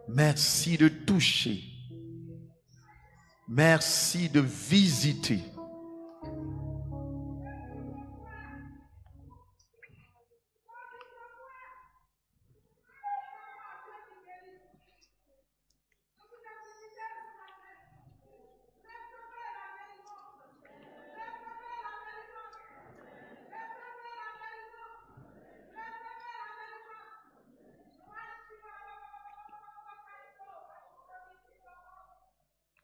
[SPEAKER 4] Merci de toucher. Merci de visiter.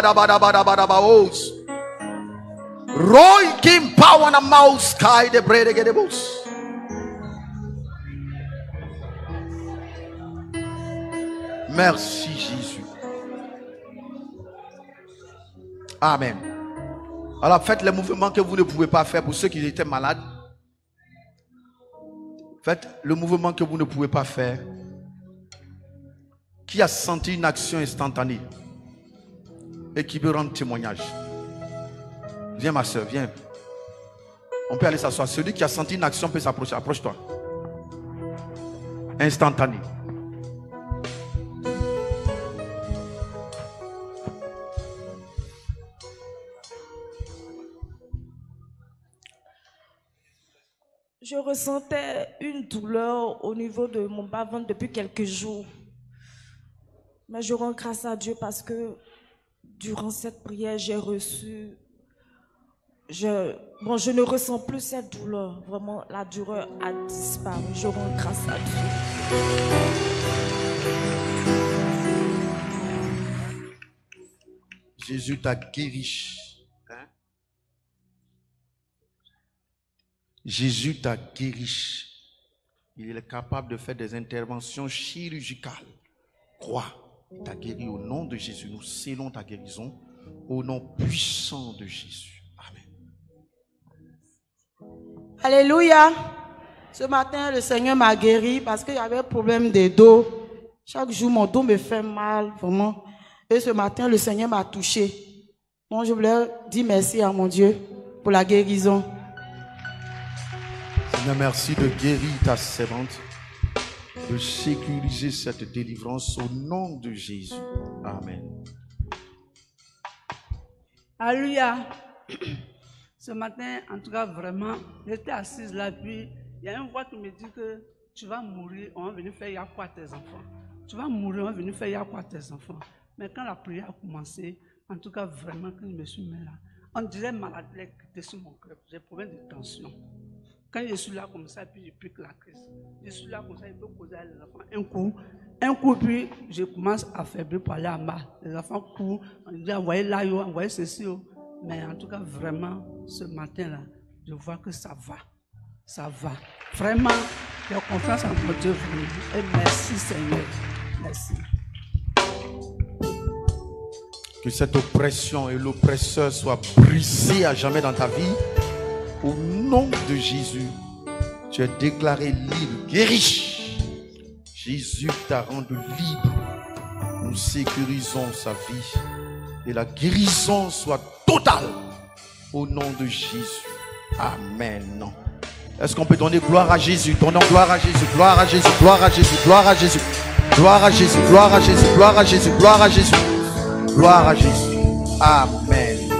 [SPEAKER 3] badabadabadabadabaos. Roy Kim Power Mouse Kai de Bredegedebos. Merci Jésus. Amen. Alors faites les mouvements que vous ne pouvez pas faire pour ceux qui étaient malades. Faites le mouvement que vous ne pouvez pas faire. Qui a senti une action instantanée et qui peut rendre témoignage? Viens ma soeur, viens. On peut aller s'asseoir. Celui qui a senti une action peut s'approcher. Approche-toi. Instantané.
[SPEAKER 5] Je ressentais une douleur au niveau de mon bas-ventre depuis quelques jours. Mais je rends grâce à Dieu parce que durant cette prière, j'ai reçu... je ne ressens plus cette douleur. Vraiment, la douleur a disparu. Je rends grâce à Dieu.
[SPEAKER 3] Jésus t'a guéri. Hein? Jésus t'a guéri. Il est capable de faire des interventions chirurgicales. Crois, il t'a guéri au nom de Jésus. Nous scellons ta guérison au nom puissant de Jésus.
[SPEAKER 6] Alléluia. Ce matin, le Seigneur m'a guéri parce qu'il y avait un problème de dos. Chaque jour, mon dos me fait mal, vraiment. Et ce matin, le Seigneur m'a touché. Donc, je voulais dire merci à mon Dieu pour la guérison.
[SPEAKER 3] Seigneur, merci de guérir ta servante, de sécuriser cette délivrance au nom de Jésus. Amen.
[SPEAKER 7] Alléluia. Ce matin, en tout cas, vraiment, j'étais assise là, puis il y a une voix qui me dit que tu vas mourir, on va venir faire Yahweh à tes enfants. Tu vas mourir, on va venir faire Yahweh à tes enfants. Mais quand la prière a commencé, en tout cas, vraiment, quand je me suis mis là, on dirait maladie qui était sur mon cœur. J'ai problème de tension. Quand je suis là comme ça, puis je pique la crise. Je suis là comme ça, je peux causer à les enfants un coup, puis je commence à faiblir pour aller à mal. Les enfants courent, on dit envoyez là, envoyez ceci. Mais en tout cas, vraiment, ce matin-là, je vois que ça va. Ça va. Vraiment, j'ai confiance en mon Dieu. Et merci Seigneur. Merci.
[SPEAKER 3] Que cette oppression et l'oppresseur soient brisés à jamais dans ta vie. Au nom de Jésus, tu es déclaré libre, guéri. Jésus t'a rendu libre. Nous sécurisons sa vie. Et la guérison soit totale. Au nom de Jésus. Amen. Est-ce qu'on peut donner gloire à Jésus? Donnons gloire à Jésus, gloire à Jésus, gloire à Jésus, gloire à Jésus. Gloire à Jésus, gloire à Jésus, gloire à Jésus, gloire à Jésus. Gloire à Jésus. Amen.